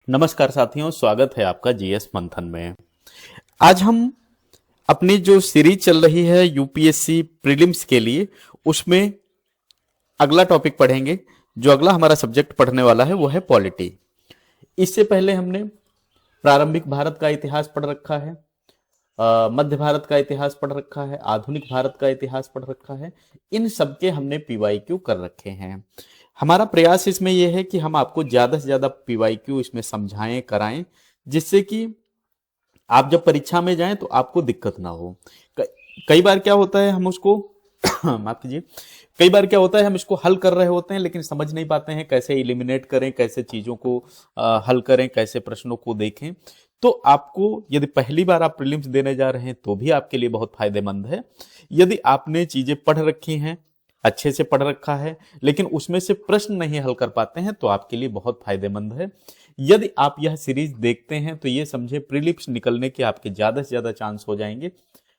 नमस्कार साथियों, स्वागत है आपका जीएस मंथन में। आज हम अपनी जो सीरीज चल रही है यूपीएससी प्रीलिम्स के लिए, उसमें अगला टॉपिक पढ़ेंगे। जो अगला हमारा सब्जेक्ट पढ़ने वाला है वो है पॉलिटी। इससे पहले हमने प्रारंभिक भारत का इतिहास पढ़ रखा है, मध्य भारत का इतिहास पढ़ रखा है, आधुनिक भारत का इतिहास पढ़ रखा है। इन सब के हमने पीवाईक्यू कर रखे हैं। हमारा प्रयास इसमें यह है कि हम आपको ज्यादा से ज्यादा पीवाईक्यू इसमें समझाएं, कराएं, जिससे कि आप जब परीक्षा में जाएं तो आपको दिक्कत ना हो। कई बार क्या होता है हम उसको माफ कीजिए, कई बार क्या होता है हम इसको हल कर रहे होते हैं लेकिन समझ नहीं पाते हैं कैसे इलिमिनेट करें, कैसे चीजों को हल करें, कैसे प्रश्नों को देखें। तो आपको यदि पहली बार आप प्रीलिम्स देने जा रहे हैं तो भी आपके लिए बहुत फायदेमंद है। यदि आपने चीजें पढ़ रखी हैं, अच्छे से पढ़ रखा है, लेकिन उसमें से प्रश्न नहीं हल कर पाते हैं तो आपके लिए बहुत फायदेमंद है। यदि आप यह सीरीज देखते हैं तो ये समझे प्रीलिम्स निकलने के आपके ज्यादा से ज्यादा चांस हो जाएंगे।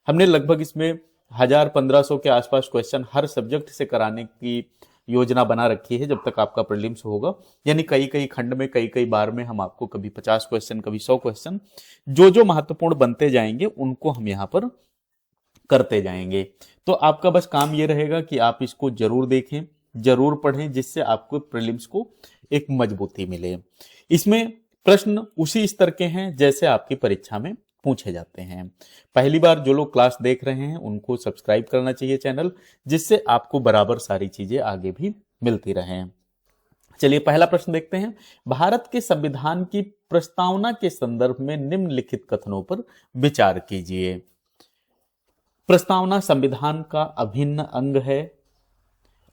हमने लगभग इसमें 1000-1500 के आसपास क्वेश्चन हर सब्जेक्ट से कराने की योजना बना रखी है जब तक आपका प्रीलिम्स होगा। यानी कई कई खंड में, कई कई बार में हम आपको कभी 50 क्वेश्चन, कभी 100 क्वेश्चन, जो जो महत्वपूर्ण बनते जाएंगे उनको हम यहाँ पर करते जाएंगे। तो आपका बस काम ये रहेगा कि आप इसको जरूर देखें, जरूर पढ़ें, जिससे आपको प्रीलिम्स को एक मजबूती मिले। इसमें प्रश्न उसी स्तर के हैं जैसे आपकी परीक्षा में पूछे जाते हैं। पहली बार जो लोग क्लास देख रहे हैं उनको सब्सक्राइब करना चाहिए चैनल, जिससे आपको बराबर सारी चीजें आगे भी मिलती रहें। चलिए पहला प्रश्न देखते हैं। भारत के संविधान की प्रस्तावना के संदर्भ में निम्नलिखित कथनों पर विचार कीजिए। प्रस्तावना संविधान का अभिन्न अंग है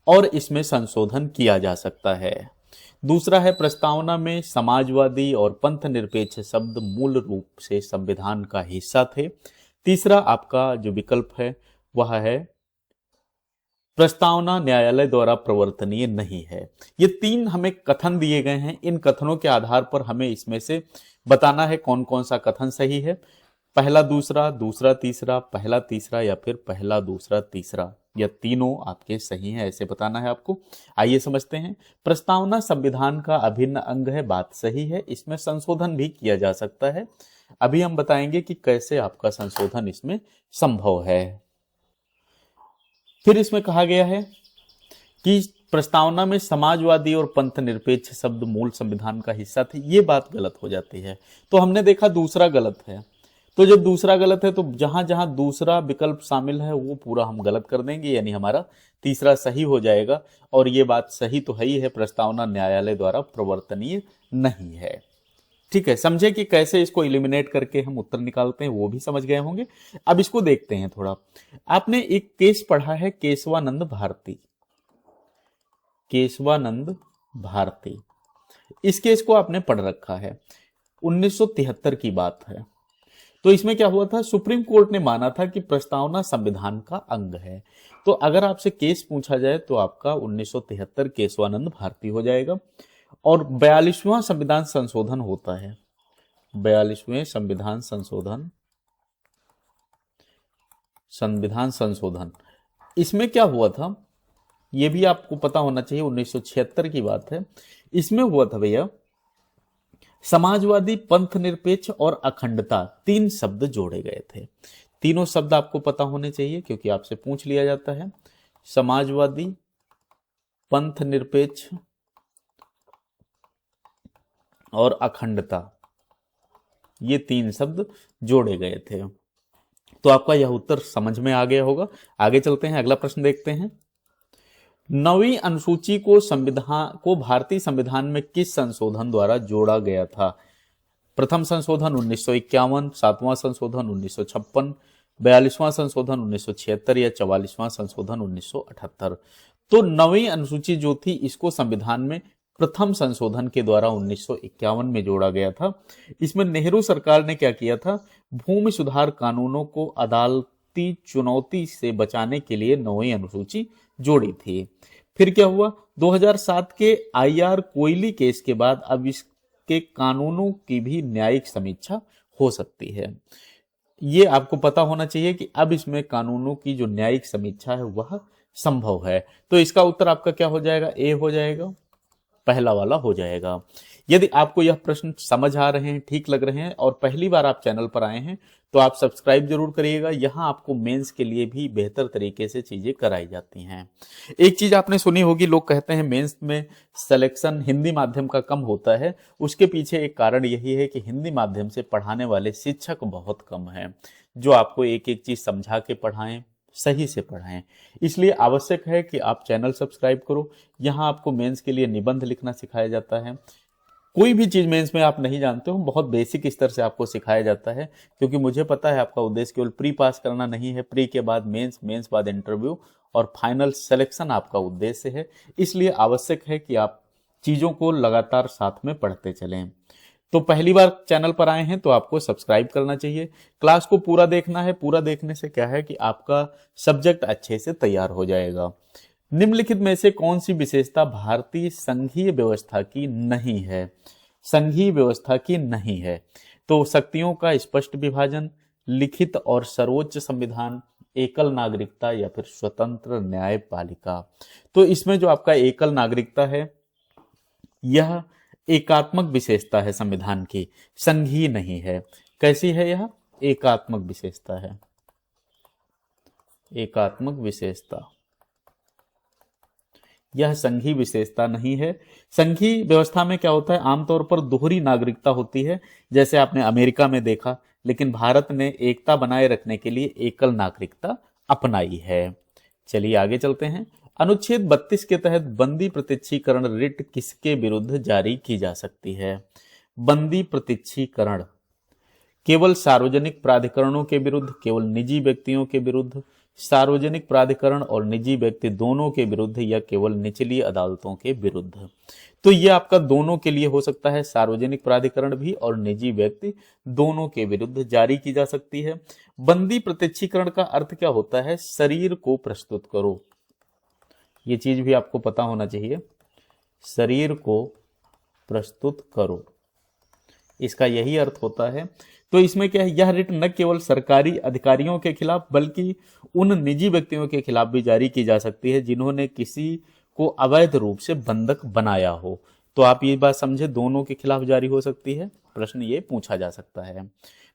और इसमें संशोधन किया जा सकता है। दूसरा है, प्रस्तावना में समाजवादी और पंथ निरपेक्ष शब्द मूल रूप से संविधान का हिस्सा थे। तीसरा आपका जो विकल्प है वह है, प्रस्तावना न्यायालय द्वारा प्रवर्तनीय नहीं है। ये तीन हमें कथन दिए गए हैं। इन कथनों के आधार पर हमें इसमें से बताना है कौन कौन सा कथन सही है। पहला दूसरा, दूसरा तीसरा, पहला तीसरा या फिर पहला दूसरा तीसरा, या तीनों आपके सही हैं, ऐसे बताना है आपको। आइए समझते हैं। प्रस्तावना संविधान का अभिन्न अंग है, बात सही है। इसमें संशोधन भी किया जा सकता है। अभी हम बताएंगे कि कैसे आपका संशोधन इसमें संभव है। फिर इसमें कहा गया है कि प्रस्तावना में समाजवादी और पंथ निरपेक्ष शब्द मूल संविधान का हिस्सा थे। ये बात गलत हो जाती है। तो हमने देखा दूसरा गलत है। तो जब दूसरा गलत है तो जहां जहां दूसरा विकल्प शामिल है वो पूरा हम गलत कर देंगे, यानी हमारा तीसरा सही हो जाएगा। और ये बात सही तो है ही है, प्रस्तावना न्यायालय द्वारा प्रवर्तनीय नहीं है। ठीक है, समझे कि कैसे इसको इलिमिनेट करके हम उत्तर निकालते हैं, वो भी समझ गए होंगे। अब इसको देखते हैं थोड़ा। आपने एक केस पढ़ा है, केशवानंद भारती। केशवानंद भारती, इस केस को आपने पढ़ रखा है। 1973 की बात है। तो इसमें क्या हुआ था, सुप्रीम कोर्ट ने माना था कि प्रस्तावना संविधान का अंग है। तो अगर आपसे केस पूछा जाए तो आपका 1973 केशवानंद भारती हो जाएगा। और 42वां संविधान संशोधन होता है, 42वें संविधान संशोधन। इसमें क्या हुआ था यह भी आपको पता होना चाहिए, 1976 की बात है। इसमें हुआ था भैया, समाजवादी, पंथ निरपेक्ष और अखंडता, तीन शब्द जोड़े गए थे। तीनों शब्द आपको पता होने चाहिए क्योंकि आपसे पूछ लिया जाता है। समाजवादी, पंथ निरपेक्ष और अखंडता, ये तीन शब्द जोड़े गए थे। तो आपका यह उत्तर समझ में आ गया होगा। आगे चलते हैं, अगला प्रश्न देखते हैं। 9वीं अनुसूची को भारतीय संविधान में किस संशोधन द्वारा जोड़ा गया था? प्रथम संशोधन 1951, 7वां संशोधन 1956, 42वां संशोधन 1976 या 44वां संशोधन 1978। तो 9वीं अनुसूची जो थी इसको संविधान में प्रथम संशोधन के द्वारा 1951 में जोड़ा गया था। इसमें नेहरू सरकार ने क्या किया था, भूमि सुधार कानूनों को अदालती चुनौती से बचाने के लिए 9वीं अनुसूची जोड़ी थी। फिर क्या हुआ, 2007 के आईआर कोयली केस के बाद अब इसके कानूनों की भी न्यायिक समीक्षा हो सकती है। ये आपको पता होना चाहिए कि अब इसमें कानूनों की जो न्यायिक समीक्षा है वह संभव है। तो इसका उत्तर आपका क्या हो जाएगा, ए हो जाएगा। पहला वाला हो जाएगा। यदि आपको यह प्रश्न समझ आ रहे हैं, ठीक लग रहे हैं और पहली बार आप चैनल पर आए हैं तो आप सब्सक्राइब जरूर करिएगा। यहाँ आपको मेंस के लिए भी बेहतर तरीके से चीजें कराई जाती हैं। एक चीज आपने सुनी होगी, लोग कहते हैं मेंस में सिलेक्शन हिंदी माध्यम का कम होता है। उसके पीछे एक कारण यही है कि हिंदी माध्यम से पढ़ाने वाले शिक्षक बहुत कम हैं, जो आपको एक एक चीज समझा के पढ़ाएं, सही से पढ़ाएं। इसलिए आवश्यक है कि आप चैनल सब्सक्राइब करो। यहाँ आपको मेंस के लिए निबंध लिखना सिखाया जाता है। कोई भी चीज मेंस में आप नहीं जानते हो, बहुत बेसिक स्तर से आपको सिखाया जाता है, क्योंकि मुझे पता है आपका उद्देश्य केवल प्री पास करना नहीं है। प्री के बाद मेंस, मेंस बाद इंटरव्यू और फाइनल सिलेक्शन आपका उद्देश्य है। इसलिए आवश्यक है कि आप चीजों को लगातार साथ में पढ़ते चलें। तो पहली बार चैनल पर आए हैं तो आपको सब्सक्राइब करना चाहिए। क्लास को पूरा देखना है। पूरा देखने से क्या है कि आपका सब्जेक्ट अच्छे से तैयार हो जाएगा। निम्नलिखित में से कौन सी विशेषता भारतीय संघीय व्यवस्था की नहीं है? संघीय व्यवस्था की नहीं है तो शक्तियों का स्पष्ट विभाजन, लिखित और सर्वोच्च संविधान, एकल नागरिकता या फिर स्वतंत्र न्यायपालिका। तो इसमें जो आपका एकल नागरिकता है, यह एकात्मक विशेषता है संविधान की, संघीय नहीं है। कैसी है यह? एकात्मक विशेषता है, एकात्मक विशेषता। यह संघीय विशेषता नहीं है। संघीय व्यवस्था में क्या होता है, आमतौर पर दोहरी नागरिकता होती है, जैसे आपने अमेरिका में देखा, लेकिन भारत ने एकता बनाए रखने के लिए एकल नागरिकता अपनाई है। चलिए आगे चलते हैं। अनुच्छेद 32 के तहत बंदी प्रत्यक्षीकरण रिट किसके विरुद्ध जारी की जा सकती है? बंदी प्रत्यक्षीकरण केवल सार्वजनिक प्राधिकरणों के विरुद्ध, केवल निजी व्यक्तियों के विरुद्ध, सार्वजनिक प्राधिकरण और निजी व्यक्ति दोनों के विरुद्ध, या केवल निचली अदालतों के विरुद्ध? तो ये आपका दोनों के लिए हो सकता है, सार्वजनिक प्राधिकरण भी और निजी व्यक्ति दोनों के विरुद्ध जारी की जा सकती है। बंदी प्रत्यक्षीकरण का अर्थ क्या होता है? शरीर को प्रस्तुत करो। ये चीज भी आपको पता होना चाहिए, शरीर को प्रस्तुत करो, इसका यही अर्थ होता है। तो इसमें क्या है, यह रिट न केवल सरकारी अधिकारियों के खिलाफ बल्कि उन निजी व्यक्तियों के खिलाफ भी जारी की जा सकती है जिन्होंने किसी को अवैध रूप से बंधक बनाया हो। तो आप ये बात समझे, दोनों के खिलाफ जारी हो सकती है। प्रश्न ये पूछा जा सकता है।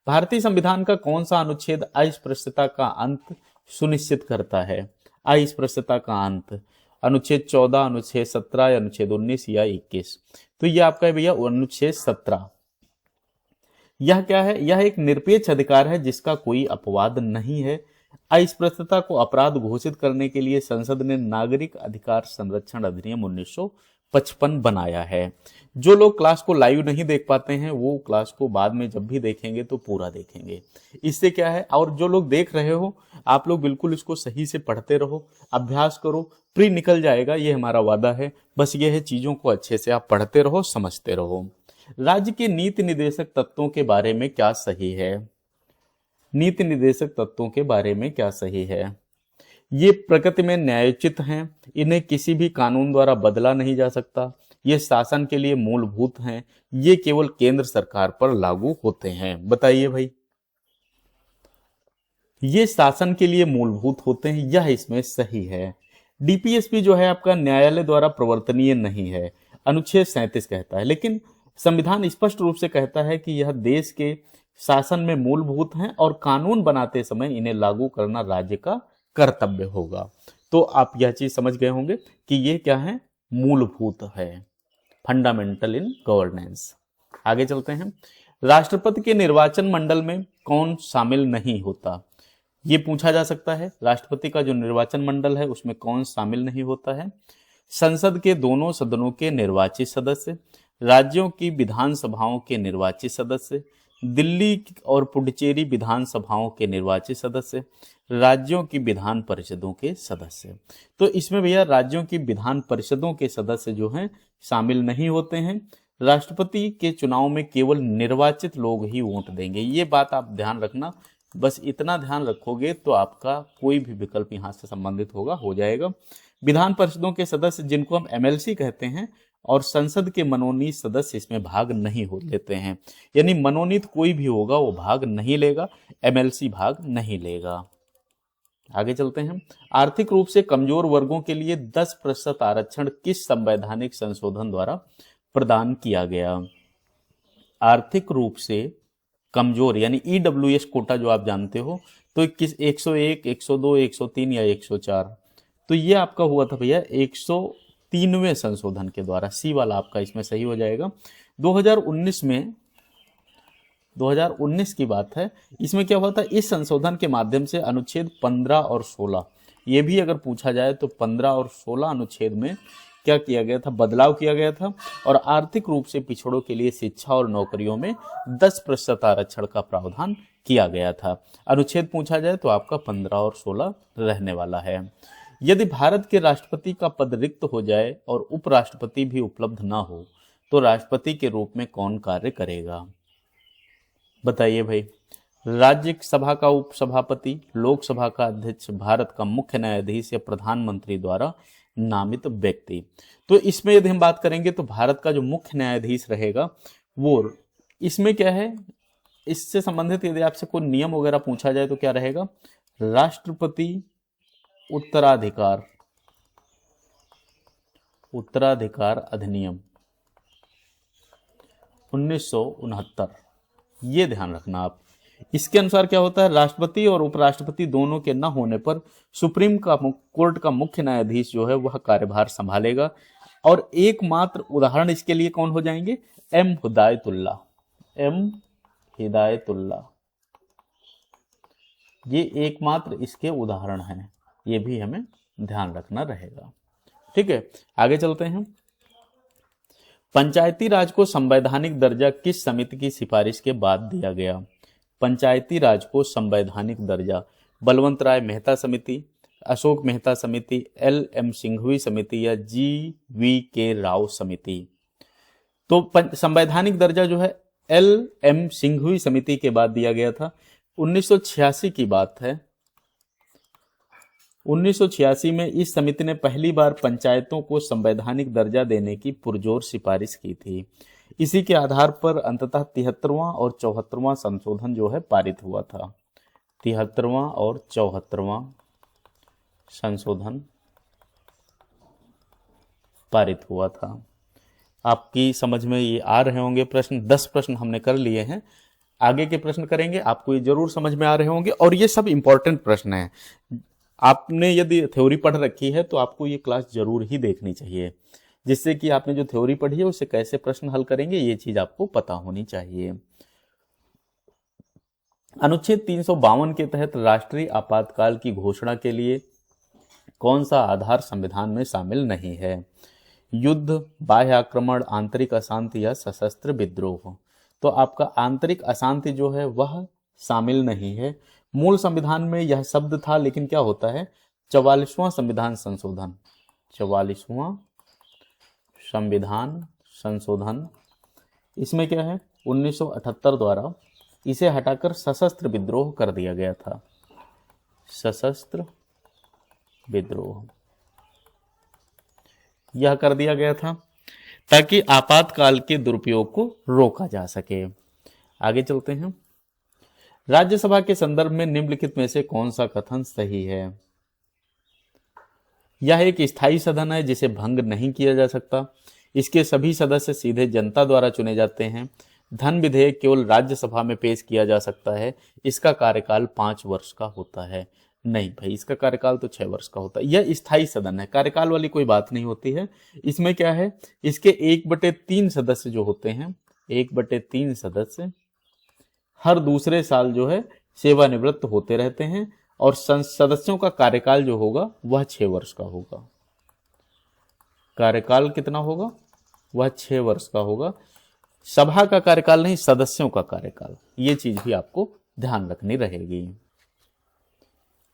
भारतीय संविधान का कौन सा अनुच्छेद अस्पृश्यता का अंत सुनिश्चित करता है? अस्पृश्यता का अंत अनुच्छेद 14, अनुच्छेद 17, अनुच्छेद 19 या 21? तो ये आपका है भैया अनुच्छेद 17। यह क्या है? यह एक निरपेक्ष अधिकार है जिसका कोई अपवाद नहीं है। अस्पृश्यता को अपराध घोषित करने के लिए संसद ने नागरिक अधिकार संरक्षण अधिनियम 1955 बनाया है। जो लोग क्लास को लाइव नहीं देख पाते हैं वो क्लास को बाद में जब भी देखेंगे तो पूरा देखेंगे। इससे क्या है, और जो लोग देख रहे हो आप लोग बिल्कुल इसको सही से पढ़ते रहो, अभ्यास करो, प्री निकल जाएगा, ये हमारा वादा है। बस ये है, चीजों को अच्छे से आप पढ़ते रहो, समझते रहो। राज्य के नीति निर्देशक तत्वों के बारे में क्या सही है? नीति निर्देशक तत्वों के बारे में क्या सही है? ये प्रकृति में न्यायोचित हैं, इन्हें किसी भी कानून द्वारा बदला नहीं जा सकता, ये शासन के लिए मूलभूत हैं, ये केवल केंद्र सरकार पर लागू होते हैं। बताइए भाई, ये शासन के लिए मूलभूत होते हैं, यह इसमें सही है। डीपीएसपी जो है आपका न्यायालय द्वारा प्रवर्तनीय नहीं है, अनुच्छेद 37 कहता है, लेकिन संविधान स्पष्ट रूप से कहता है कि यह देश के शासन में मूलभूत हैं और कानून बनाते समय इन्हें लागू करना राज्य का कर्तव्य होगा। तो आप यह चीज समझ गए होंगे कि ये क्या है, मूलभूत है, फंडामेंटल इन गवर्नेंस। आगे चलते हैं। राष्ट्रपति के निर्वाचन मंडल में कौन शामिल नहीं होता? ये पूछा जा सकता है, राष्ट्रपति का जो निर्वाचन मंडल है उसमें कौन शामिल नहीं होता है? संसद के दोनों सदनों के निर्वाचित सदस्य, राज्यों की विधानसभाओं के निर्वाचित सदस्य, दिल्ली और पुडुचेरी विधानसभाओं के निर्वाचित सदस्य, राज्यों की विधान परिषदों के सदस्य। तो इसमें भैया राज्यों की विधान परिषदों के सदस्य जो हैं शामिल नहीं होते हैं। राष्ट्रपति के चुनाव में केवल निर्वाचित लोग ही वोट देंगे, ये बात आप ध्यान रखना। बस इतना ध्यान रखोगे तो आपका कोई भी विकल्प यहाँ से संबंधित होगा, हो जाएगा। विधान परिषदों के सदस्य जिनको हम एमएलसी कहते हैं और संसद के मनोनीत सदस्य इसमें भाग नहीं हो लेते हैं, यानी मनोनीत कोई भी होगा वो भाग नहीं लेगा, एमएलसी भाग नहीं लेगा। आगे चलते हैं। आर्थिक रूप से कमजोर वर्गों के लिए 10% आरक्षण किस संवैधानिक संशोधन द्वारा प्रदान किया गया? आर्थिक रूप से कमजोर यानी ईडब्ल्यूएस कोटा जो आप जानते हो, तो किस 101, 102, 103 या 104? तो ये आपका हुआ था भैया 103वें संशोधन के द्वारा। सी वाला आपका इसमें सही हो जाएगा। 2019 की बात है। इसमें क्या हुआ था, इस संशोधन के माध्यम से अनुच्छेद 15 और 16, ये भी अगर पूछा जाए तो 15 और 16 अनुच्छेद में क्या किया गया था, बदलाव किया गया था और आर्थिक रूप से पिछड़ों के लिए शिक्षा और नौकरियों में 10% आरक्षण का प्रावधान किया गया था। अनुच्छेद पूछा जाए तो आपका 15 और 16 रहने वाला है। यदि भारत के राष्ट्रपति का पद रिक्त हो जाए और उपराष्ट्रपति भी उपलब्ध ना हो तो राष्ट्रपति के रूप में कौन कार्य करेगा? बताइए भाई। राज्यसभा का उपसभापति, लोकसभा का अध्यक्ष, भारत का मुख्य न्यायाधीश या प्रधानमंत्री द्वारा नामित व्यक्ति। तो इसमें यदि हम बात करेंगे तो भारत का जो मुख्य न्यायाधीश रहेगा वो, इसमें क्या है, इससे संबंधित यदि आपसे कोई नियम वगैरह पूछा जाए तो क्या रहेगा, राष्ट्रपति उत्तराधिकार अधिनियम 1969, ये ध्यान रखना आप। इसके अनुसार क्या होता है, राष्ट्रपति और उपराष्ट्रपति दोनों के न होने पर सुप्रीम कोर्ट का मुख्य न्यायाधीश जो है वह कार्यभार संभालेगा। और एकमात्र उदाहरण इसके लिए कौन हो जाएंगे, एम हिदायतुल्ला, ये एकमात्र इसके उदाहरण हैं। ये भी हमें ध्यान रखना रहेगा। ठीक है, आगे चलते हैं। पंचायती राज को संवैधानिक दर्जा किस समिति की सिफारिश के बाद दिया गया? पंचायती राज को संवैधानिक दर्जा बलवंत राय मेहता समिति, अशोक मेहता समिति, LM सिंघवी समिति या GVK राव समिति? तो संवैधानिक दर्जा जो है LM सिंघवी समिति के बाद दिया गया था। 1986 की बात है। 1986 में इस समिति ने पहली बार पंचायतों को संवैधानिक दर्जा देने की पुरजोर सिफारिश की थी। इसी के आधार पर अंततः 73वां और 74वां संशोधन जो है पारित हुआ था। 73वां और 74वां संशोधन पारित हुआ था। आपकी समझ में ये आ रहे होंगे प्रश्न। 10 प्रश्न हमने कर लिए हैं, आगे के प्रश्न करेंगे, आपको ये जरूर समझ में आ रहे होंगे और ये सब इंपॉर्टेंट प्रश्न हैं। आपने यदि थ्योरी पढ़ रखी है तो आपको ये क्लास जरूर ही देखनी चाहिए, जिससे कि आपने जो थ्योरी पढ़ी है उससे कैसे प्रश्न हल करेंगे ये चीज आपको पता होनी चाहिए। अनुच्छेद 352 के तहत राष्ट्रीय आपातकाल की घोषणा के लिए कौन सा आधार संविधान में शामिल नहीं है? युद्ध, बाह्य आक्रमण, आंतरिक अशांति या सशस्त्र विद्रोह? तो आपका आंतरिक अशांति जो है वह शामिल नहीं है। मूल संविधान में यह शब्द था, लेकिन क्या होता है, 44वां संविधान संशोधन, 44वां संविधान संशोधन, इसमें क्या है 1978 द्वारा इसे हटाकर सशस्त्र विद्रोह कर दिया गया था। सशस्त्र विद्रोह यह कर दिया गया था ताकि आपातकाल के दुरुपयोग को रोका जा सके। आगे चलते हैं। राज्यसभा के संदर्भ में निम्नलिखित में से कौन सा कथन सही है? यह एक स्थायी सदन है जिसे भंग नहीं किया जा सकता। इसके सभी सदस्य सीधे जनता द्वारा चुने जाते हैं। धन विधेयक केवल राज्यसभा में पेश किया जा सकता है। इसका कार्यकाल 5 वर्ष का होता है। नहीं भाई, इसका कार्यकाल तो 6 वर्ष का होता है। यह स्थायी सदन है, कार्यकाल वाली कोई बात नहीं होती है। इसमें क्या है, इसके 1/3 सदस्य जो होते हैं, 1/3 सदस्य हर दूसरे साल जो है सेवानिवृत्त होते रहते हैं और सदस्यों का कार्यकाल जो होगा वह 6 वर्ष का होगा। कार्यकाल कितना होगा, वह 6 वर्ष का होगा। सभा का कार्यकाल नहीं, सदस्यों का कार्यकाल। ये चीज भी आपको ध्यान रखनी रहेगी।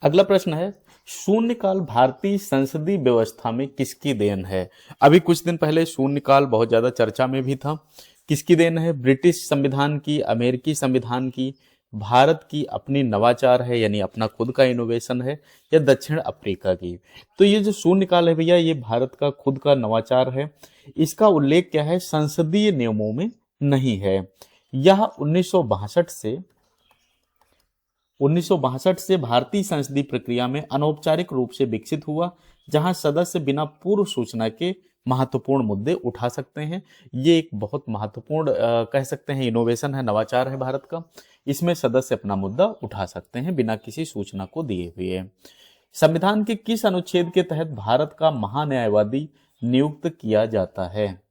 अगला प्रश्न है, शून्यकाल भारतीय संसदीय व्यवस्था में किसकी देन है? अभी कुछ दिन पहले शून्यकाल बहुत ज्यादा चर्चा में भी था। किसकी देन है? ब्रिटिश संविधान की, अमेरिकी संविधान की, भारत की अपनी नवाचार है यानी अपना खुद का इनोवेशन है, या दक्षिण अफ्रीका की? तो ये जो शून्यकाल है भैया, ये भारत का खुद का नवाचार है। इसका उल्लेख क्या है, संसदीय नियमों में नहीं है। यह 1962 1962 से भारतीय संसदीय प्रक्रिया में अनौपचारिक रूप से विकसित हुआ, जहां सदस्य बिना पूर्व सूचना के महत्वपूर्ण मुद्दे उठा सकते हैं। ये एक बहुत महत्वपूर्ण कह सकते हैं इनोवेशन है, नवाचार है भारत का। इसमें सदस्य अपना मुद्दा उठा सकते हैं बिना किसी सूचना को दिए हुए। संविधान के किस अनुच्छेद के तहत भारत का महान्यायवादी नियुक्त किया जाता है?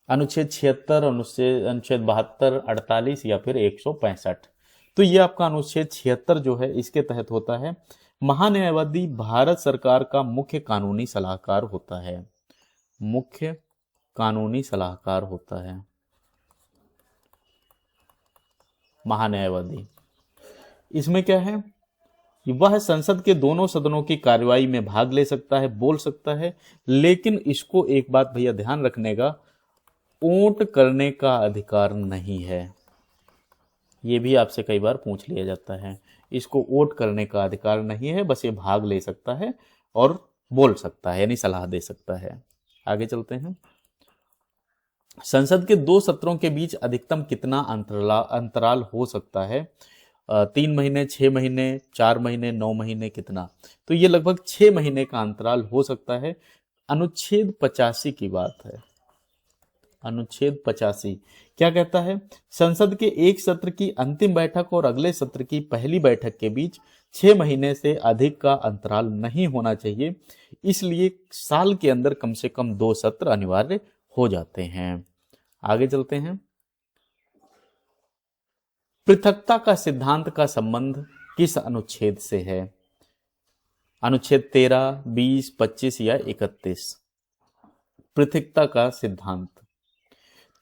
अनुच्छेद 76, अनुच्छेद 72, 48 या फिर 165। तो ये आपका अनुच्छेद 76 जो है इसके तहत होता है। महान्यायवादी भारत सरकार का मुख्य कानूनी सलाहकार होता है, मुख्य कानूनी सलाहकार होता है महान्यायवादी। इसमें क्या है, वह संसद के दोनों सदनों की कार्यवाही में भाग ले सकता है, बोल सकता है, लेकिन इसको एक बात भैया ध्यान रखने का, वोट करने का अधिकार नहीं है। ये भी आपसे कई बार पूछ लिया जाता है। इसको वोट करने का अधिकार नहीं है, बस ये भाग ले सकता है और बोल सकता है, यानी सलाह दे सकता है। आगे चलते हैं। संसद के 2 सत्रों के बीच अधिकतम कितना अंतराल हो सकता है? 3 महीने, 6 महीने, 4 महीने, 9 महीने, कितना? तो ये लगभग 6 महीने का अंतराल हो सकता है। अनुच्छेद 85 की बात है। अनुच्छेद 85 क्या कहता है? संसद के एक सत्र की अंतिम बैठक और अगले सत्र की पहली बैठक के बीच 6 महीने से अधिक का अंतराल नहीं होना चाहिए। इसलिए साल के अंदर कम से कम 2 सत्र अनिवार्य हो जाते हैं। आगे चलते हैं। पृथकता का सिद्धांत का संबंध किस अनुच्छेद से है? अनुच्छेद 13, 20, 25 या 31। पृथकता का सिद्धांत,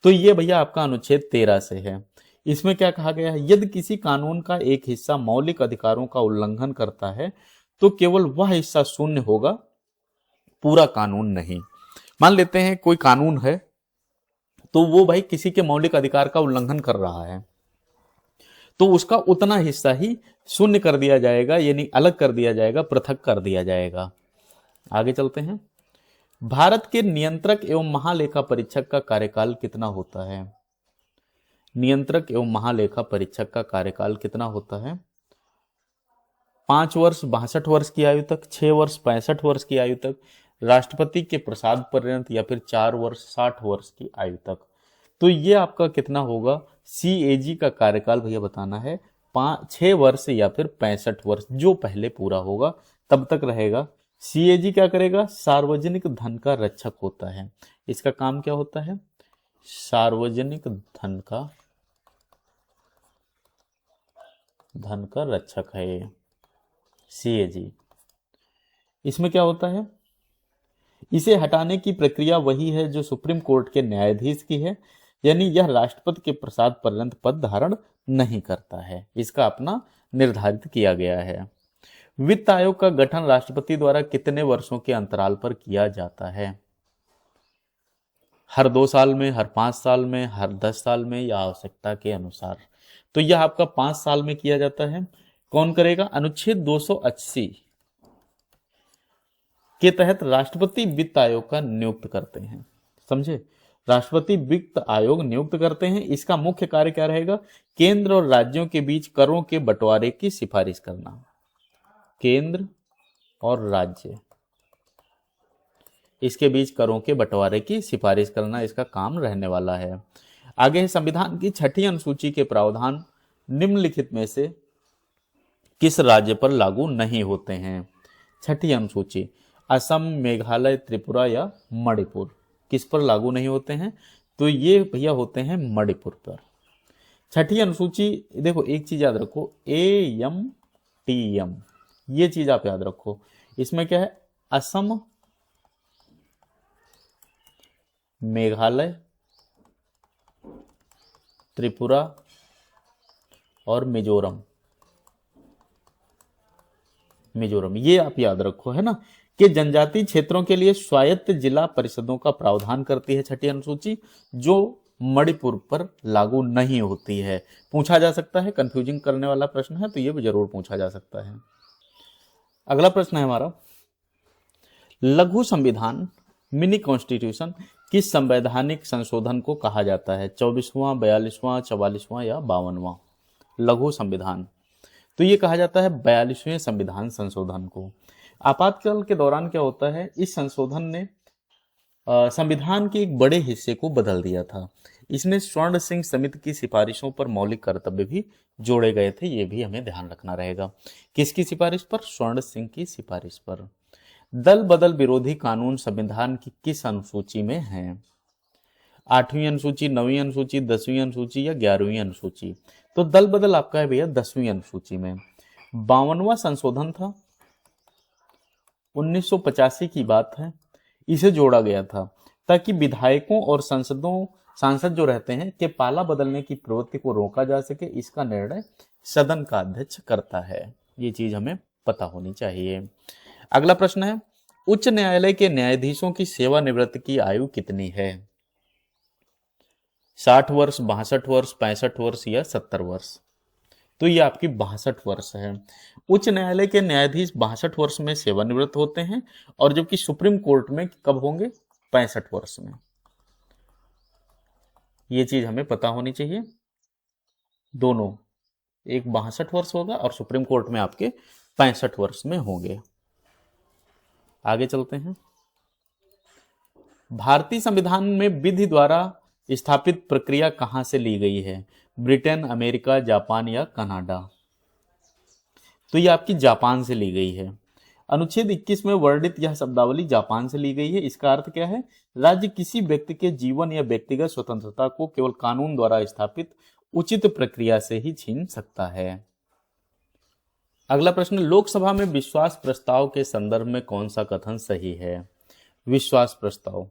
तो ये भैया आपका अनुच्छेद 13 से है। इसमें क्या कहा गया है? यदि किसी कानून का एक हिस्सा मौलिक अधिकारों का उल्लंघन करता है तो केवल वह हिस्सा शून्य होगा, पूरा कानून नहीं। मान लेते हैं कोई कानून है तो वो भाई किसी के मौलिक अधिकार का उल्लंघन कर रहा है, तो उसका उतना हिस्सा ही शून्य कर दिया जाएगा, यानी अलग कर दिया जाएगा, पृथक कर दिया जाएगा। आगे चलते हैं। भारत के नियंत्रक एवं महालेखा परीक्षक का कार्यकाल कितना होता है? नियंत्रक एवं महालेखा परीक्षक का कार्यकाल कितना होता है? 5 वर्ष 62 वर्ष की आयु तक, 6 वर्ष 65 वर्ष की आयु तक, राष्ट्रपति के प्रसाद पर्यंत, या फिर 4 वर्ष 60 वर्ष की आयु तक। तो ये आपका कितना होगा? CAG का कार्यकाल भैया बताना है 6 वर्ष या फिर 65 वर्ष, जो पहले पूरा होगा तब तक रहेगा। CAG क्या करेगा? सार्वजनिक धन का रक्षक होता है। इसका काम क्या होता है? सार्वजनिक धन का रक्षक है ये CAG। इसमें क्या होता है? इसे हटाने की प्रक्रिया वही है जो सुप्रीम कोर्ट के न्यायाधीश की है, यानी यह राष्ट्रपति के प्रसाद पर्यंत पद धारण नहीं करता है। इसका अपना निर्धारित किया गया है। वित्त आयोग का गठन राष्ट्रपति द्वारा कितने वर्षों के अंतराल पर किया जाता है? हर 2 साल में, हर 5 साल में, हर 10 साल में, या आवश्यकता के अनुसार? तो यह आपका 5 साल में किया जाता है। कौन करेगा? अनुच्छेद 280 के तहत राष्ट्रपति वित्त आयोग का नियुक्त करते हैं। समझे? राष्ट्रपति वित्त आयोग नियुक्त करते हैं। इसका मुख्य कार्य क्या रहेगा? केंद्र और राज्यों के बीच करों के बंटवारे की सिफारिश करना। केंद्र और राज्य, इसके बीच करों के बंटवारे की सिफारिश करना इसका काम रहने वाला है। आगे है, संविधान की 6ठी अनुसूची के प्रावधान निम्नलिखित में से किस राज्य पर लागू नहीं होते हैं? 6ठी अनुसूची असम, मेघालय, त्रिपुरा या मणिपुर, किस पर लागू नहीं होते हैं? तो ये भैया होते हैं मणिपुर पर। 6ठी अनुसूची, देखो एक चीज याद रखो, AMTM, ये चीज आप याद रखो। इसमें क्या है? असम, मेघालय, त्रिपुरा और मिजोरम, ये आप याद रखो, है ना, कि जनजातीय क्षेत्रों के लिए स्वायत्त जिला परिषदों का प्रावधान करती है 6ठी अनुसूची, जो मणिपुर पर लागू नहीं होती है। पूछा जा सकता है, कंफ्यूजिंग करने वाला प्रश्न है तो ये भी जरूर पूछा जा सकता है। अगला प्रश्न है हमारा, लघु संविधान मिनी कॉन्स्टिट्यूशन किस संवैधानिक संशोधन को कहा जाता है? 24वां, 42वां, 44वां या 52वां? लघु संविधान। तो ये कहा जाता है 42वें संविधान संशोधन को। आपातकाल के दौरान क्या होता है, इस संशोधन ने संविधान के एक बड़े हिस्से को बदल दिया था। इसमें स्वर्ण सिंह समिति की सिफारिशों पर मौलिक कर्तव्य भी जोड़े गए थे, ये भी हमें ध्यान रखना रहेगा। किसकी सिफारिश पर? स्वर्ण सिंह की सिफारिश पर। दल बदल विरोधी कानून संविधान की किस अनुसूची में है? 8वीं अनुसूची, 9वीं अनुसूची, 10वीं अनुसूची या 11वीं अनुसूची? तो दल बदल आपका है भैया 10वीं अनुसूची में। 52वां संशोधन था, 1985 की बात है, इसे जोड़ा गया था ताकि विधायकों और सांसद जो रहते हैं के पाला बदलने की प्रवृत्ति को रोका जा सके। इसका निर्णय सदन का अध्यक्ष करता है, ये चीज हमें पता होनी चाहिए। अगला प्रश्न है, उच्च न्यायालय के न्यायाधीशों की सेवानिवृत्ति की आयु कितनी है? 60 वर्ष, 62 वर्ष, 65 वर्ष या 70 वर्ष? तो ये आपकी 62 वर्ष है। उच्च न्यायालय के न्यायाधीश 62 वर्ष में सेवानिवृत्त होते हैं, और जबकि सुप्रीम कोर्ट में कब होंगे? 65 वर्ष में। ये चीज हमें पता होनी चाहिए। दोनों, एक 62 वर्ष होगा और सुप्रीम कोर्ट में आपके 65 वर्ष में होंगे। आगे चलते हैं। भारतीय संविधान में विधि द्वारा स्थापित प्रक्रिया कहां से ली गई है? ब्रिटेन, अमेरिका, जापान या कनाडा? तो ये आपकी जापान से ली गई है। अनुच्छेद 21 में वर्णित यह शब्दावली जापान से ली गई है। इसका अर्थ क्या है? राज्य किसी व्यक्ति के जीवन या व्यक्तिगत स्वतंत्रता को केवल कानून द्वारा स्थापित उचित प्रक्रिया से ही छीन सकता है। अगला प्रश्न, लोकसभा में विश्वास प्रस्ताव के संदर्भ में कौन सा कथन सही है? विश्वास प्रस्ताव,